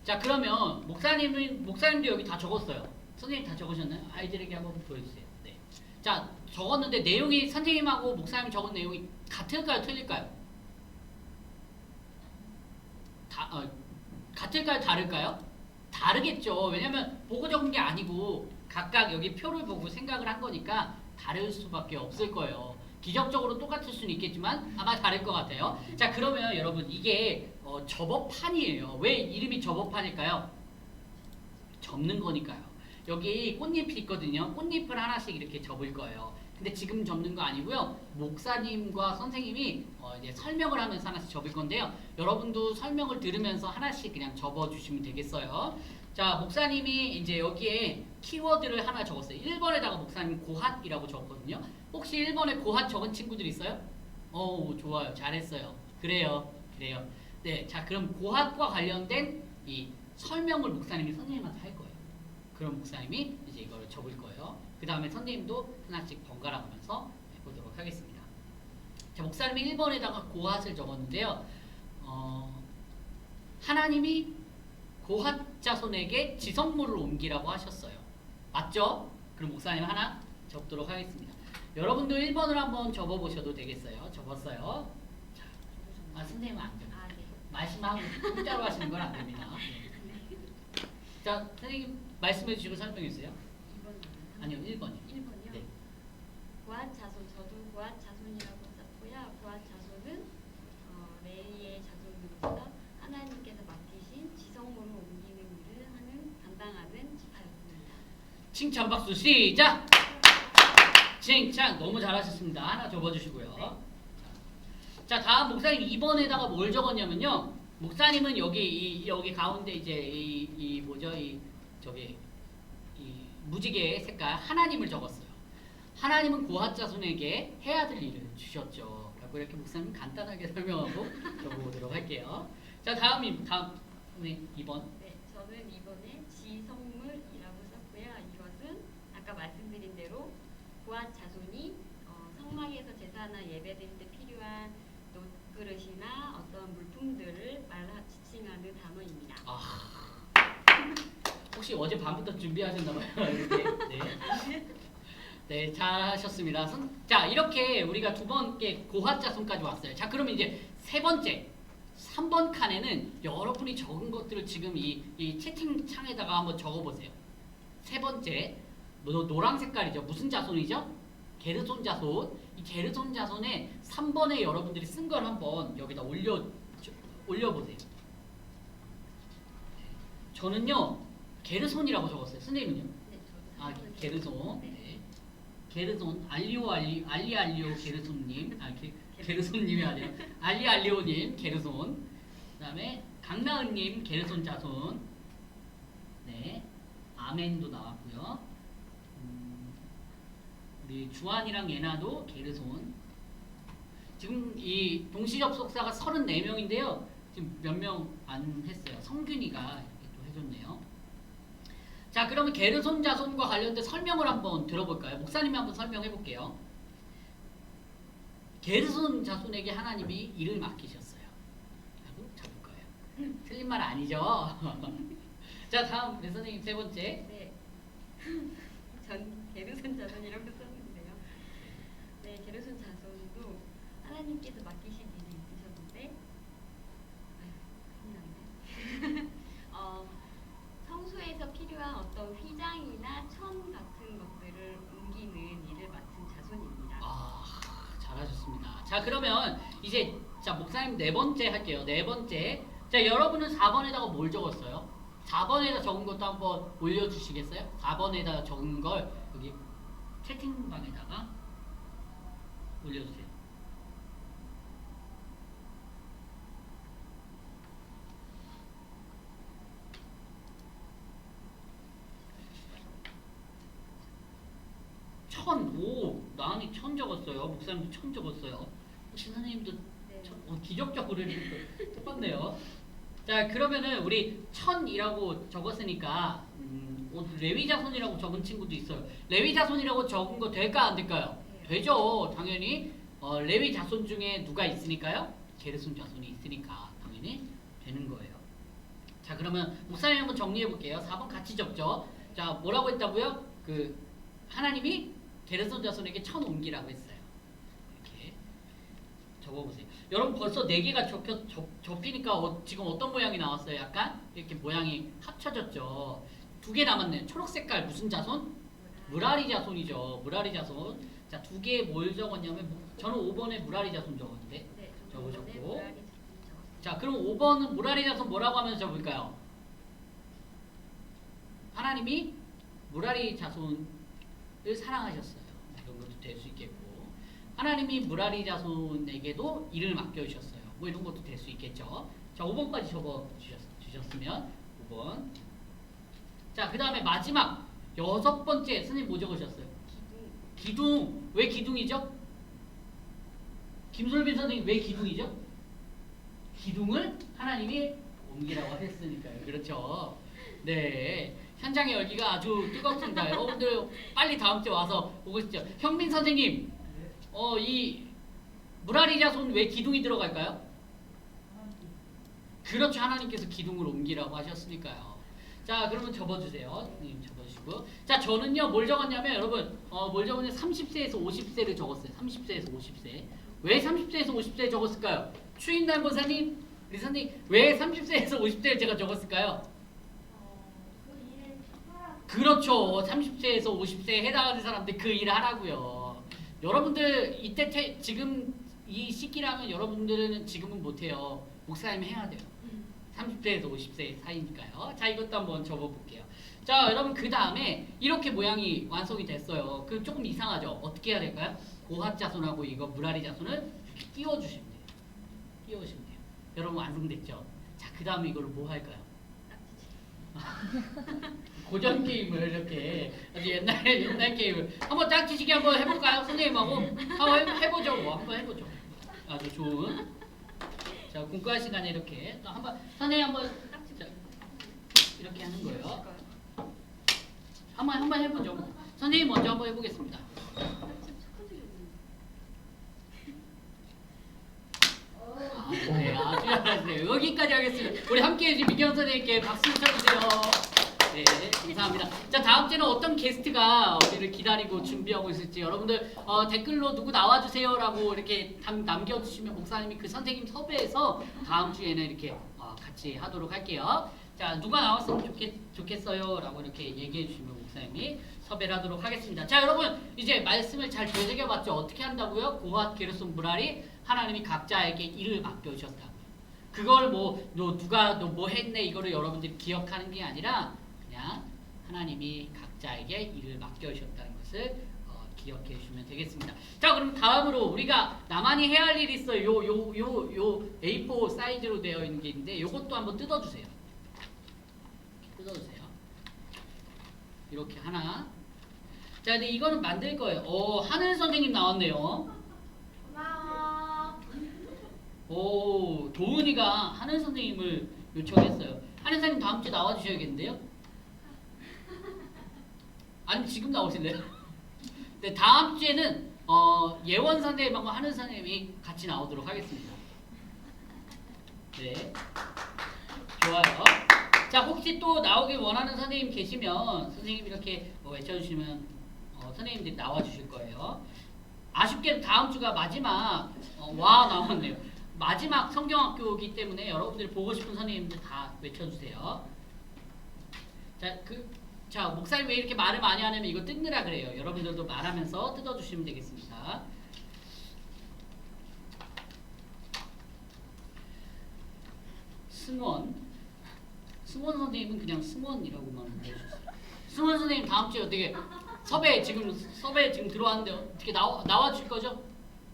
자 그러면 목사님도 여기 다 적었어요. 선생님 다 적으셨나요? 아이들에게 한번 보여주세요. 네. 자 적었는데 내용이 선생님하고 목사님 적은 내용이 같을까요, 틀릴까요? 같을까요, 다를까요? 다르겠죠. 왜냐면 보고 적은 게 아니고 각각 여기 표를 보고 생각을 한 거니까 다를 수밖에 없을 거예요. 기적적으로 똑같을 수는 있겠지만 아마 다를 것 같아요. 자 그러면 여러분 이게 접어판이에요. 왜 이름이 접어판일까요? 접는 거니까요. 여기 꽃잎이 있거든요. 꽃잎을 하나씩 이렇게 접을 거예요. 근데 지금 접는 거 아니고요. 목사님과 선생님이 이제 설명을 하면서 하나씩 접을 건데요. 여러분도 설명을 들으면서 하나씩 그냥 접어주시면 되겠어요. 자, 목사님이 이제 여기에 키워드를 하나 적었어요. 1번에다가 목사님 고핫이라고 적었거든요. 혹시 1번에 고핫 적은 친구들 있어요? 좋아요. 잘했어요. 그래요. 네, 자 그럼 고핫과 관련된 이 설명을 목사님이 선생님한테 할 거예요. 그럼 목사님이 이제 이걸 적을 거예요. 그 다음에 선생님도 하나씩 번갈아 가면서 해보도록 하겠습니다. 자, 목사님이 1번에다가 고핫을 적었는데요. 하나님이 고핫 자손에게 지성물을 옮기라고 하셨어요. 맞죠? 그럼 목사님 하나 적도록 하겠습니다. 여러분도 1번을 한번 접어보셔도 되겠어요. 접었어요. 자, 선생님은 안 돼요. 아, 네. 말씀하고 공짜로 하시는 건 안 됩니다. 네. 자, 선생님 말씀해 주시고 설명해 주세요. 2번 아니요, 1번이요. 1번이요? 네. 고핫 자손, 저도 고핫 자손이라고 썼고요. 고핫 자손은 레이의 자손으로서 하나님께서 맡기신 지성물을 옮기는 일을 담당하는 지파였습니다. 칭찬 박수 시작! 칭찬 너무 잘하셨습니다. 하나 접어주시고요. 자, 다음 목사님 2번에다가 뭘 적었냐면요. 목사님은 여기 가운데 이제 이 무지개 색깔 하나님을 적었어요. 하나님은 고핫 자손에게 해야 될 일을 주셨죠. 라고 이렇게 목사님 간단하게 설명하고 적어보도록 할게요. 자, 다음 2번. 네, 저는 이번에 지성물이라고 썼고요. 이것은 아까 말씀드린 대로 고핫 자손이 성막에서 제사나 예배드릴 때 필요한 그릇이나 어떤 물품들을 지칭하는 단어입니다. 혹시 어제 밤부터 준비하셨나봐요. 이렇게. 네. 네, 잘하셨습니다. 자, 이렇게 우리가 두 번째 고핫 자손까지 왔어요. 자, 그러면 이제 세 번째, 3번 칸에는 여러분이 적은 것들을 지금 이 채팅창에다가 한번 적어보세요. 세 번째, 노란 색깔이죠. 무슨 자손이죠? 게르손 자손. 이 게르손 자손의 3번에 여러분들이 쓴 걸 한번 여기다 올려보세요. 저는요 게르손이라고 적었어요. 선생님은요? 네, 저도 게르손. 네. 네. 게르손 알리오 게르손님. 게르손님이 아니라 알리오님 게르손. 그다음에 강나은님 게르손 자손. 네. 아멘도 나왔고요. 우리 주한이랑 예나도 게르손. 지금 이 동시 접속사가 34명인데요. 지금 몇 명 안 했어요. 성균이가 이렇게 또 해줬네요. 자, 그러면 게르손 자손과 관련된 설명을 한번 들어볼까요? 목사님이 한번 설명해 볼게요. 게르손 자손에게 하나님이 일을 맡기셨어요. 하고 적을 거예요. 틀린 말 아니죠? 자, 다음 우리 선생님 세 번째. 네. 전 게르손 자손이라고 썼는데요. 네, 게르손 자손도 하나님께서 맡기신 일이 있으셨는데, 큰일 났네. 성소에서 필요한 어떤 휘장이나 천 같은 것들을 옮기는 일을 맡은 자손입니다. 잘하셨습니다. 자, 그러면 이제 자, 목사님 네 번째 할게요. 네 번째. 자, 여러분은 4번에다가 뭘 적었어요? 4번에다 적은 것도 한번 올려주시겠어요? 4번에다 적은 걸 여기 채팅방에다가 올려주세요. 오, 나은이 1000 적었어요. 목사님도 1000 적었어요. 혹시 선생님도 기적적으로 이렇게 똑같네요. 자, 그러면은 우리 1000이라고 적었으니까 레위 자손이라고 적은 친구도 있어요. 레위 자손이라고 적은 거 될까 안 될까요? 되죠. 당연히 레위 자손 중에 누가 있으니까요? 게르손 자손이 있으니까 당연히 되는 거예요. 자, 그러면 목사님 한번 정리해 볼게요. 4번 같이 적죠. 자, 뭐라고 했다고요? 그 하나님이 게르손 자손에게 1000 옮기라고 했어요. 이렇게 적어보세요. 여러분 벌써 4개가 접히니까 지금 어떤 모양이 나왔어요? 약간 이렇게 모양이 합쳐졌죠. 2개 남았네요. 초록 색깔 무슨 자손? 무라리 자손이죠. 무라리 자손. 자, 2개에 뭘 적었냐면 저는 5번에 무라리 자손 적었는데 적으셨고. 자, 그럼 5번은 무라리 자손 뭐라고 하면서 적을까요? 하나님이 무라리 자손을 사랑하셨어요. 이런 것도 될 수 있겠고, 하나님이 무라리 자손에게도 일을 맡겨주셨어요. 뭐 이런 것도 될 수 있겠죠. 자, 5번까지 적어 주셨으면 5번. 자, 그 다음에 마지막 6번째 선생님 뭐 적으셨어요? 기둥. 왜 기둥이죠? 김솔빈 선생님 왜 기둥이죠? 기둥을 하나님이 옮기라고 했으니까요. 그렇죠. 네. 현장의 열기가 아주 뜨겁습니다. 여러분들 빨리 다음 주에 와서 보고 싶죠. 형민 선생님, 이 무라리 자손 왜 기둥이 들어갈까요? 그렇죠. 하나님께서 기둥을 옮기라고 하셨으니까요. 자, 그러면 접어주세요. 선생님 접어주시고. 자, 저는요 뭘 적었냐면 여러분 뭘 적었냐면 30세에서 50세를 적었어요. 30세에서 50세. 왜 30세에서 50세 적었을까요? 추인남 권사님, 리사님, 왜 30세에서 50세를 제가 적었을까요? 그렇죠. 30세에서 50세에 해당하는 사람들 그 일을 하라고요. 여러분들 이때 지금 이 시기라면 여러분들은 지금은 못해요. 목사님이 해야 돼요. 30세에서 50세 사이니까요. 자, 이것도 한번 접어볼게요. 자, 여러분 그 다음에 이렇게 모양이 완성이 됐어요. 그 조금 이상하죠? 어떻게 해야 될까요? 고핫 자손하고 이거 무라리 자손을 이렇게 띄워주시면 돼요. 띄워주시면 돼요. 여러분 완성됐죠? 자, 그 다음에 이걸로 뭐 할까요? 고전 게임을 이렇게 아주 옛날 게임을 한번 짝지치기 한번 해볼까요? 선생님하고 한번 해보죠. 한번 해보죠. 아주 좋은. 자, 공과 시간에 이렇게 또 한번 선생님 한번 자, 이렇게 하는 거예요. 한번 해보죠. 선생님 먼저 한번 해보겠습니다. 네, 아주 잘하시네요. 여기까지 하겠습니다. 우리 함께해 주신 민경 선생님께 박수 쳐주세요. 네, 감사합니다. 자, 다음 주에는 어떤 게스트가 우리를 기다리고 준비하고 있을지 여러분들 댓글로 누구 나와주세요라고 이렇게 남겨주시면 목사님이 그 선생님 섭외해서 다음 주에는 이렇게 같이 하도록 할게요. 자, 누가 나왔으면 좋겠어요라고 이렇게 얘기해 주시면 목사님이 섭외를 하도록 하겠습니다. 자, 여러분 이제 말씀을 잘 되새겨봤죠? 어떻게 한다고요? 고핫 게르손 무라리 하나님이 각자에게 일을 맡겨주셨다고요. 그걸 누가 뭐 했네 이거를 여러분들이 기억하는 게 아니라 그냥 하나님이 각자에게 일을 맡겨주셨다는 것을 기억해 주시면 되겠습니다. 자, 그럼 다음으로 우리가 나만이 해야 할 일이 있어요. 요 A4 사이즈로 되어 있는 게 있는데 요것도 한번 뜯어주세요. 뜯어주세요. 이렇게 하나. 자, 근데 이거는 만들 거예요. 하늘 선생님 나왔네요. 고마워. 오, 도은이가 하늘 선생님을 요청했어요. 하늘 선생님 다음 주에 나와주셔야겠는데요? 아니, 지금 나오실래요? 네, 다음 주에는 예원 선생님하고 하늘 선생님이 같이 나오도록 하겠습니다. 네, 좋아요. 자, 혹시 또 나오길 원하는 선생님 계시면 선생님 이렇게 외쳐주시면 선생님들이 나와주실 거예요. 아쉽게도 다음 주가 마지막 와 나왔네요. 마지막 성경학교이기 때문에 여러분들이 보고 싶은 선생님들 다 외쳐주세요. 자, 목사님 왜 이렇게 말을 많이 하냐면 이거 뜯느라 그래요. 여러분들도 말하면서 뜯어주시면 되겠습니다. 승원 선생님은 그냥 승원이라고만 불러주세요. 승원 선생님 다음 주에 어떻게 섭외 지금 들어왔는데 어떻게 나와 줄 거죠?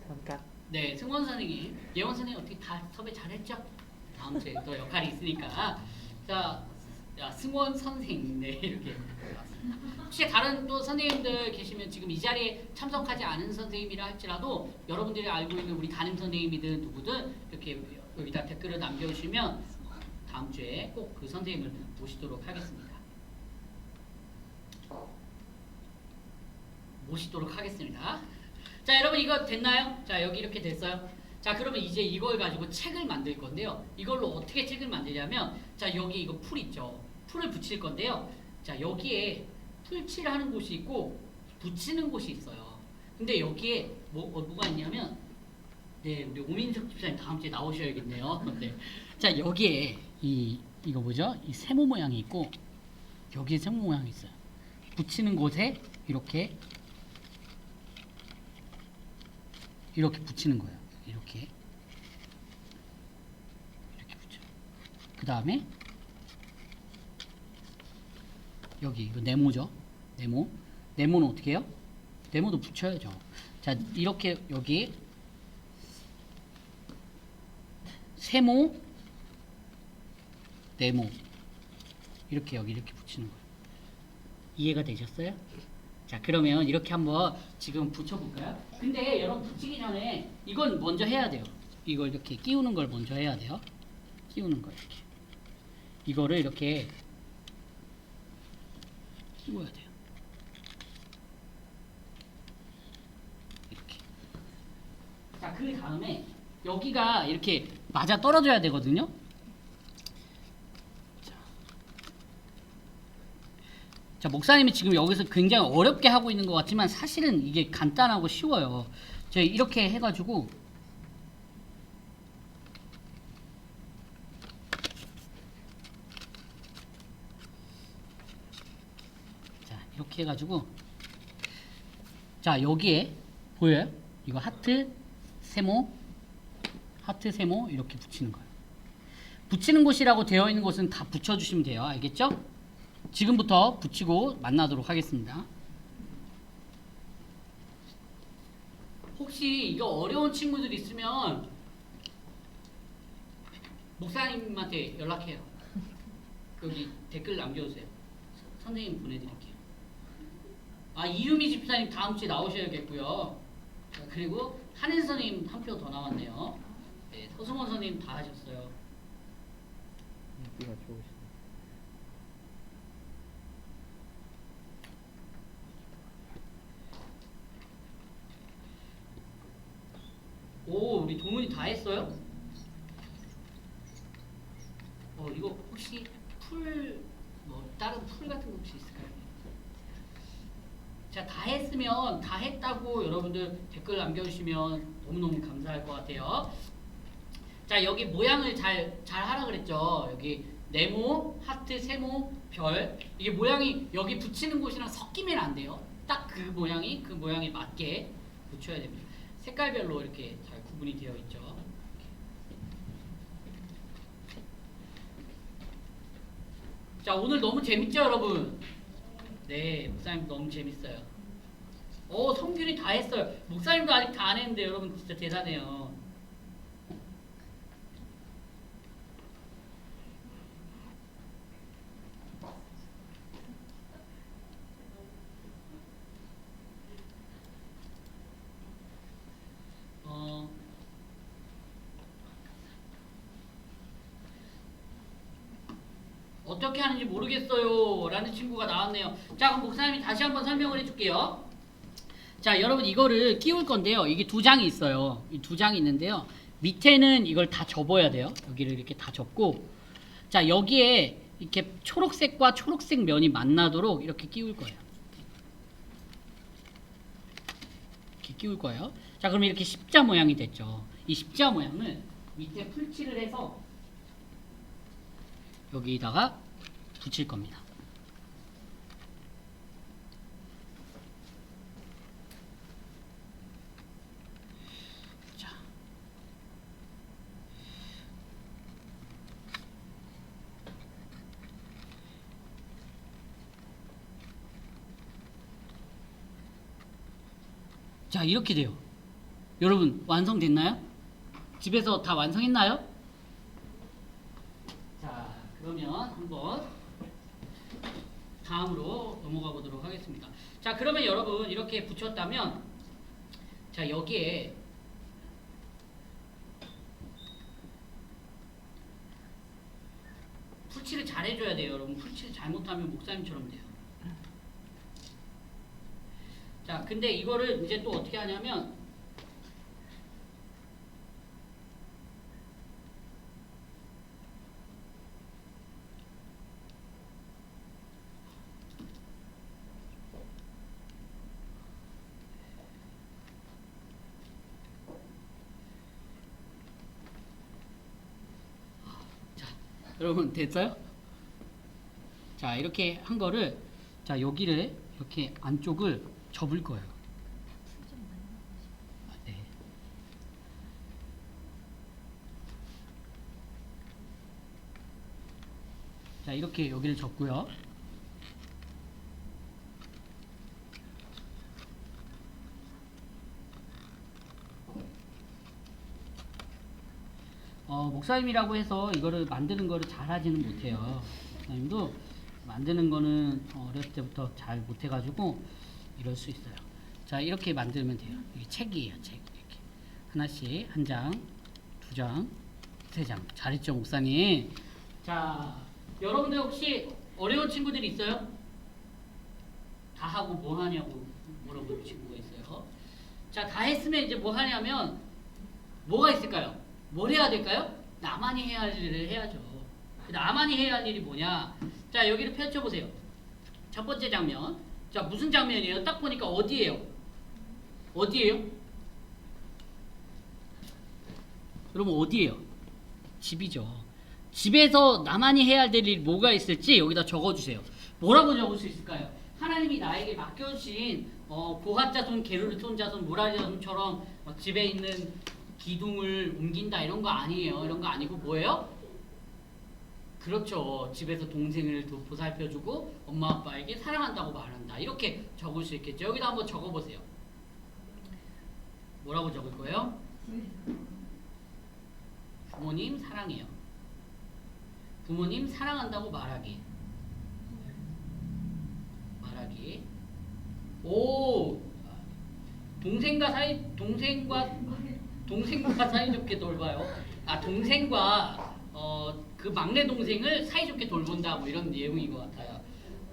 잠깐. 네, 승원 선생님, 예원 선생님 어떻게 다 섭외 잘했죠? 다음 주에 또 역할이 있으니까 자, 승원 선생님 네 이렇게. 혹시 다른 또 선생님들 계시면 지금 이 자리에 참석하지 않은 선생님이라 할지라도 여러분들이 알고 있는 우리 담임 선생님이든 누구든 이렇게 여기다 댓글을 남겨주시면 다음 주에 꼭 그 선생님을 모시도록 하겠습니다. 자, 여러분 이거 됐나요? 자, 여기 이렇게 됐어요. 자, 그러면 이제 이걸 가지고 책을 만들 건데요. 이걸로 어떻게 책을 만들냐면, 자, 여기 이거 풀 있죠. 풀을 붙일 건데요. 자, 여기에 풀칠하는 곳이 있고 붙이는 곳이 있어요. 근데 여기에 뭐가 있냐면, 네, 우리 오민석 집사님 다음 주에 나오셔야겠네요. 네. 자, 여기에 이거 뭐죠? 이 세모 모양이 있고 여기에 세모 모양이 있어요. 붙이는 곳에 이렇게 붙이는 거예요. 이렇게 붙여. 그 다음에 여기 이거 네모죠. 네모는 어떻게 해요? 네모도 붙여야죠. 자, 이렇게 여기 세모, 네모 이렇게 여기 이렇게 붙이는 거예요. 이해가 되셨어요? 자, 그러면 이렇게 한번 지금 붙여볼까요? 근데 여러분 붙이기 전에 이건 먼저 해야 돼요. 이걸 이렇게 끼우는 걸 먼저 해야 돼요. 끼우는 거 이렇게. 이거를 이렇게 끼워야 돼요. 이렇게. 자, 그 다음에 여기가 이렇게 맞아 떨어져야 되거든요. 자, 목사님이 지금 여기서 굉장히 어렵게 하고 있는 것 같지만 사실은 이게 간단하고 쉬워요. 제가 이렇게 해가지고 자, 이렇게 해가지고 자, 여기에 보여요? 이거 하트, 세모 이렇게 붙이는 거예요. 붙이는 곳이라고 되어 있는 곳은 다 붙여주시면 돼요. 알겠죠? 지금부터 붙이고 만나도록 하겠습니다. 혹시 이거 어려운 친구들 있으면 목사님한테 연락해요. 여기 댓글 남겨주세요. 선생님 보내드릴게요. 아, 이유미 집사님 다음 주에 나오셔야겠고요. 자, 그리고 한인 선생님 한 표 더 나왔네요. 네, 서승원 선생님 다 하셨어요. 인기가 좋으시네. 오, 우리 동훈이 다 했어요? 이거 혹시 다른 풀 같은 거 혹시 있을까요? 자, 다 했으면 다 했다고 여러분들 댓글 남겨주시면 너무너무 감사할 것 같아요. 자, 여기 모양을 잘 하라 그랬죠. 여기 네모, 하트, 세모, 별. 이게 모양이 여기 붙이는 곳이랑 섞이면 안 돼요. 딱 그 모양에 맞게 붙여야 됩니다. 색깔별로 이렇게 잘 구분이 되어 있죠. 자, 오늘 너무 재밌죠, 여러분? 네, 목사님 너무 재밌어요. 성균이 다 했어요. 목사님도 아직 다 안 했는데 여러분 진짜 대단해요. 어떻게 하는지 모르겠어요 라는 친구가 나왔네요. 자, 그럼 목사님이 다시 한번 설명을 해줄게요. 자, 여러분 이거를 끼울 건데요. 이게 두 장이 있어요. 이 두 장이 있는데요. 밑에는 이걸 다 접어야 돼요. 여기를 이렇게 다 접고, 자, 여기에 이렇게 초록색과 초록색 면이 만나도록 이렇게 끼울 거예요. 이렇게 끼울 거예요. 자, 그럼 이렇게 십자 모양이 됐죠. 이 십자 모양을 밑에 풀칠을 해서 여기다가 붙일 겁니다. 자, 자, 이렇게 돼요. 여러분 완성됐나요? 집에서 다 완성했나요? 자, 그러면 한번 다음으로 넘어가 보도록 하겠습니다. 자, 그러면 여러분 이렇게 붙였다면, 자, 여기에 풀칠을 잘 해줘야 돼요. 여러분 풀칠 잘못하면 목사님처럼 돼요. 자, 근데 이거를 이제 또 어떻게 하냐면, 자, 여러분 됐어요? 자, 이렇게 한 거를, 자, 여기를 이렇게 안쪽을 접을 거예요. 네. 자, 이렇게 여기를 접고요. 목사님이라고 해서 이거를 만드는 거를 잘 하지는 못해요. 목사님도 만드는 거는 어렸을 때부터 잘 못해가지고 이럴 수 있어요. 자, 이렇게 만들면 돼요. 이게 책이에요, 책. 이렇게 하나씩, 한 장, 두 장, 세 장. 잘했죠, 목사님? 자, 여러분들 혹시 어려운 친구들이 있어요? 다 하고 뭐 하냐고 물어보는 친구가 있어요. 자, 다 했으면 이제 뭐 하냐면, 뭐가 있을까요? 뭘 해야 될까요? 나만이 해야 할 일을 해야죠. 나만이 해야 할 일이 뭐냐? 자, 여기를 펼쳐보세요. 첫 번째 장면. 자, 무슨 장면이에요? 딱 보니까 어디예요? 어디예요? 여러분 어디예요? 집이죠. 집에서 나만이 해야 될 일 뭐가 있을지 여기다 적어주세요. 뭐라고 적을 수 있을까요? 하나님이 나에게 맡겨주신 고핫자손, 게르손 자손, 무라리 자손처럼 집에 있는 기둥을 옮긴다 이런 거 아니에요. 이런 거 아니고 뭐예요? 그렇죠. 집에서 동생을 보살펴주고 엄마 아빠에게 사랑한다고 말한다. 이렇게 적을 수 있겠죠. 여기다 한번 적어보세요. 뭐라고 적을 거예요? 부모님 사랑해요. 부모님 사랑한다고 말하기. 오, 동생과 사이좋게 돌봐요. 아, 동생과 그 막내 동생을 사이좋게 돌본다 뭐 이런 내용인 것 같아요.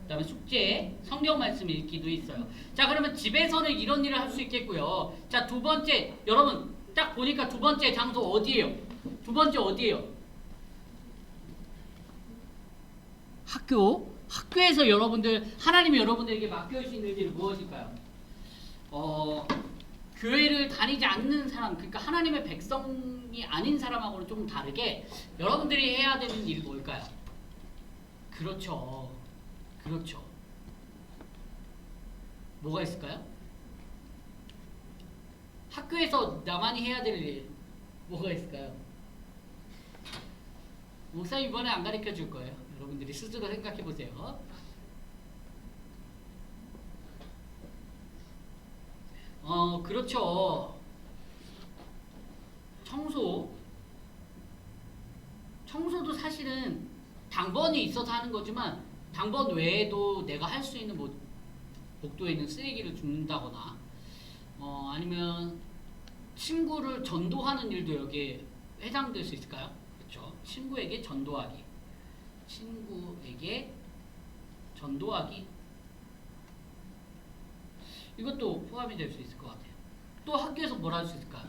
그다음에 숙제, 성경 말씀 읽기도 있어요. 자, 그러면 집에서는 이런 일을 할 수 있겠고요. 자, 두 번째, 여러분 딱 보니까 두 번째 장소 어디예요? 두 번째 어디예요? 학교에서 여러분들, 하나님이 여러분들에게 맡겨주신 일이 무엇일까요? 교회를 다니지 않는 사람, 그러니까 하나님의 백성이 아닌 사람하고는 좀 다르게 여러분들이 해야 되는 일이 뭘까요? 그렇죠. 뭐가 있을까요? 학교에서 나만이 해야 될 일 뭐가 있을까요? 목사님 이번에 안 가르쳐 줄 거예요. 여러분들이 스스로 생각해 보세요. 그렇죠. 청소도 사실은 당번이 있어서 하는 거지만 당번 외에도 내가 할 수 있는 뭐 복도에 있는 쓰레기를 줍는다거나 아니면 친구를 전도하는 일도 여기에 해당될 수 있을까요? 그렇죠. 친구에게 전도하기. 이것도 포함이 될 수 있을 것 같아요. 또 학교에서 뭘 할 수 있을까요?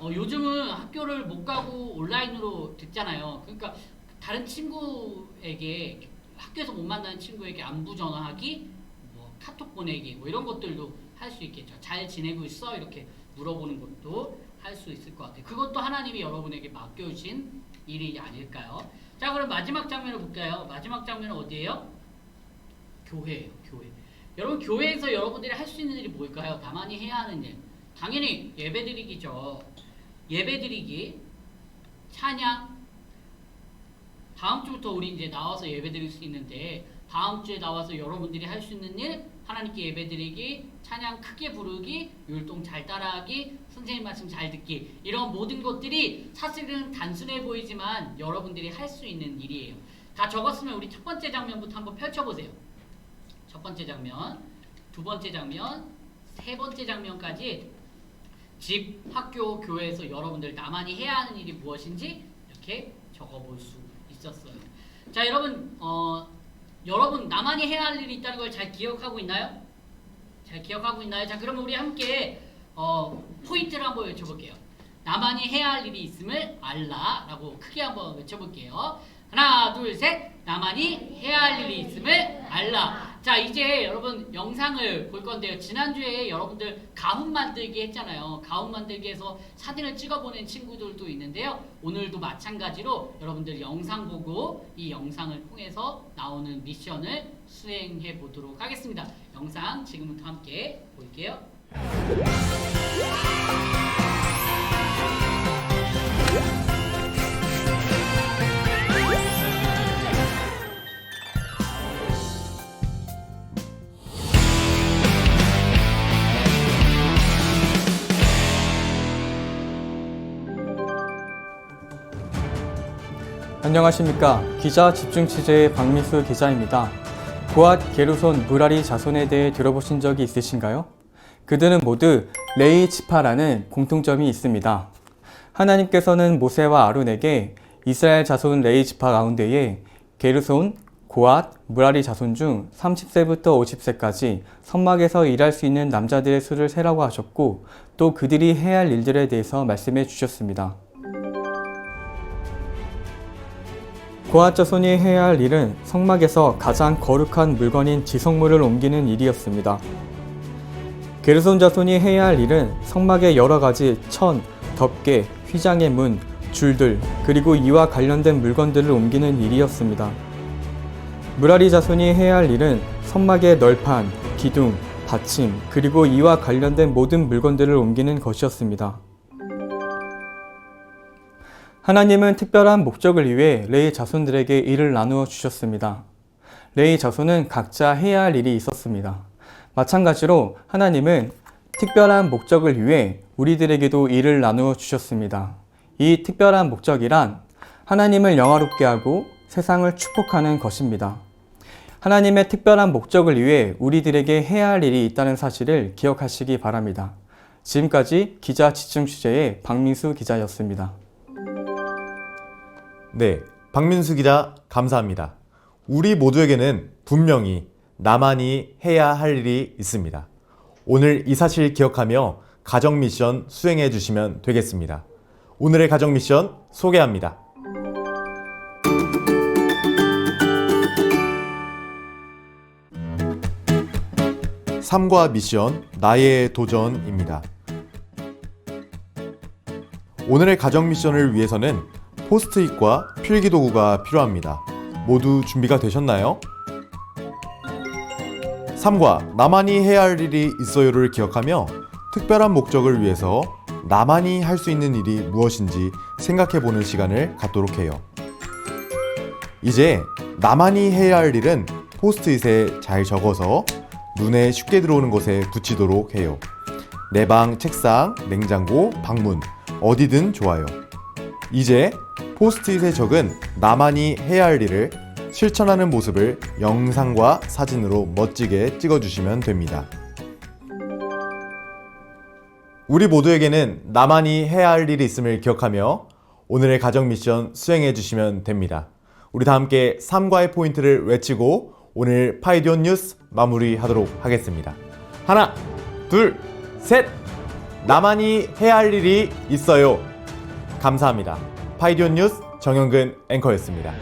요즘은 학교를 못 가고 온라인으로 듣잖아요. 그러니까 다른 친구에게, 학교에서 못 만나는 친구에게 안부 전화하기, 뭐 카톡 보내기, 뭐 이런 것들도 할 수 있겠죠. 잘 지내고 있어? 이렇게 물어보는 것도 할 수 있을 것 같아요. 그것도 하나님이 여러분에게 맡겨주신 일이 아닐까요? 자, 그럼 마지막 장면을 볼까요? 마지막 장면은 어디예요? 교회예요. 교회. 여러분, 교회에서 여러분들이 할 수 있는 일이 뭘까요? 나만이 해야 하는 일. 당연히 예배드리기죠. 예배드리기, 찬양. 다음 주부터 우리 이제 나와서 예배드릴 수 있는데 다음 주에 나와서 여러분들이 할 수 있는 일, 하나님께 예배드리기, 찬양 크게 부르기, 율동 잘 따라하기, 선생님 말씀 잘 듣기, 이런 모든 것들이 사실은 단순해 보이지만 여러분들이 할 수 있는 일이에요. 다 적었으면 우리 첫 번째 장면부터 한번 펼쳐보세요. 첫 번째 장면, 두 번째 장면, 세 번째 장면까지 집, 학교, 교회에서 여러분들 나만이 해야 하는 일이 무엇인지 이렇게 적어볼 수 있었어요. 자, 여러분 나만이 해야 할 일이 있다는 걸 잘 기억하고 있나요? 잘 기억하고 있나요? 자, 그러면 우리 함께 포인트를 한번 외쳐볼게요. 나만이 해야 할 일이 있음을 알라라고 크게 한번 외쳐볼게요. 하나, 둘, 셋. 나만이 해야 할 일이 있음을 알라. 자, 이제 여러분 영상을 볼 건데요. 지난주에 여러분들 가훈 만들기 했잖아요. 가훈 만들기에서 사진을 찍어보낸 친구들도 있는데요. 오늘도 마찬가지로 여러분들 영상 보고 이 영상을 통해서 나오는 미션을 수행해 보도록 하겠습니다. 영상 지금부터 함께 볼게요. 안녕하십니까. 기자 집중 취재의 박민수 기자입니다. 고앗, 게르손, 무라리 자손에 대해 들어보신 적이 있으신가요? 그들은 모두 레이 지파라는 공통점이 있습니다. 하나님께서는 모세와 아론에게 이스라엘 자손 레이 지파 가운데에 게르손, 고앗, 무라리 자손 중 30세부터 50세까지 선막에서 일할 수 있는 남자들의 수를 세라고 하셨고, 또 그들이 해야 할 일들에 대해서 말씀해 주셨습니다. 고앗 자손이 해야 할 일은 성막에서 가장 거룩한 물건인 지성물을 옮기는 일이었습니다. 게르손 자손이 해야 할 일은 성막의 여러 가지 천, 덮개, 휘장의 문, 줄들, 그리고 이와 관련된 물건들을 옮기는 일이었습니다. 무라리 자손이 해야 할 일은 성막의 널판, 기둥, 받침, 그리고 이와 관련된 모든 물건들을 옮기는 것이었습니다. 하나님은 특별한 목적을 위해 레위 자손들에게 일을 나누어 주셨습니다. 레위 자손은 각자 해야 할 일이 있었습니다. 마찬가지로 하나님은 특별한 목적을 위해 우리들에게도 일을 나누어 주셨습니다. 이 특별한 목적이란 하나님을 영화롭게 하고 세상을 축복하는 것입니다. 하나님의 특별한 목적을 위해 우리들에게 해야 할 일이 있다는 사실을 기억하시기 바랍니다. 지금까지 기자 집중 취재의 박민수 기자였습니다. 네, 박민수 기자 감사합니다. 우리 모두에게는 분명히 나만이 해야 할 일이 있습니다. 오늘 이 사실 기억하며 가정 미션 수행해 주시면 되겠습니다. 오늘의 가정 미션 소개합니다. (3과) 미션 나의 도전입니다. 오늘의 가정 미션을 위해서는 포스트잇과 필기도구가 필요합니다. 모두 준비가 되셨나요? 3과 나만이 해야 할 일이 있어요를 기억하며 특별한 목적을 위해서 나만이 할 수 있는 일이 무엇인지 생각해보는 시간을 갖도록 해요. 이제 나만이 해야 할 일은 포스트잇에 잘 적어서 눈에 쉽게 들어오는 곳에 붙이도록 해요. 내 방, 책상, 냉장고, 방문, 어디든 좋아요. 이제 포스트잇에 적은 나만이 해야 할 일을 실천하는 모습을 영상과 사진으로 멋지게 찍어주시면 됩니다. 우리 모두에게는 나만이 해야 할 일이 있음을 기억하며 오늘의 가정 미션 수행해 주시면 됩니다. 우리 다 함께 3과의 포인트를 외치고 오늘 파이디온 뉴스 마무리하도록 하겠습니다. 하나, 둘, 셋! 나만이 해야 할 일이 있어요. 감사합니다. 파이디온 뉴스 정영근 앵커였습니다.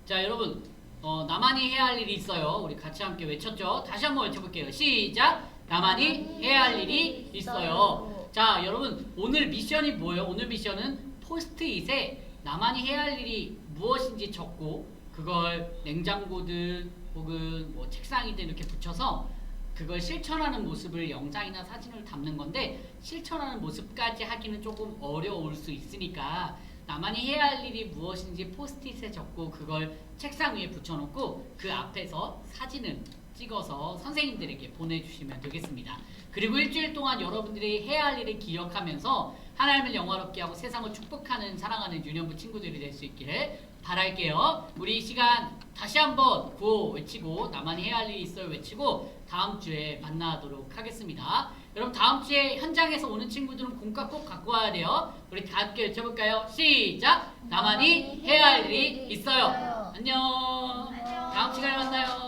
자, 여러분 나만이 해야 할 일이 있어요. 우리 같이 함께 외쳤죠? 다시 한번 외쳐볼게요. 시작! 나만이 해야 할 일이 있어요. 자, 여러분 오늘 미션이 뭐예요? 오늘 미션은 포스트잇에 나만이 해야 할 일이 무엇인지 적고 그걸 냉장고든 혹은 뭐 책상이든 이렇게 붙여서 그걸 실천하는 모습을 영상이나 사진을 담는 건데 실천하는 모습까지 하기는 조금 어려울 수 있으니까 나만이 해야 할 일이 무엇인지 포스트잇에 적고 그걸 책상 위에 붙여놓고 그 앞에서 사진을 찍어서 선생님들에게 보내주시면 되겠습니다. 그리고 일주일 동안 여러분들이 해야 할 일을 기억하면서 하나님을 영화롭게 하고 세상을 축복하는 사랑하는 유년부 친구들이 될 수 있기를 바랄게요. 우리 이 시간 다시 한번 구호 외치고 나만이 해야 할 일이 있어요 외치고 다음 주에 만나도록 하겠습니다. 여러분 다음 주에 현장에서 오는 친구들은 공과 꼭 갖고 와야 돼요. 우리 다 함께 외쳐볼까요? 시작! 나만이 해야 할 일이 있어요. 안녕. 다음 시간에 만나요.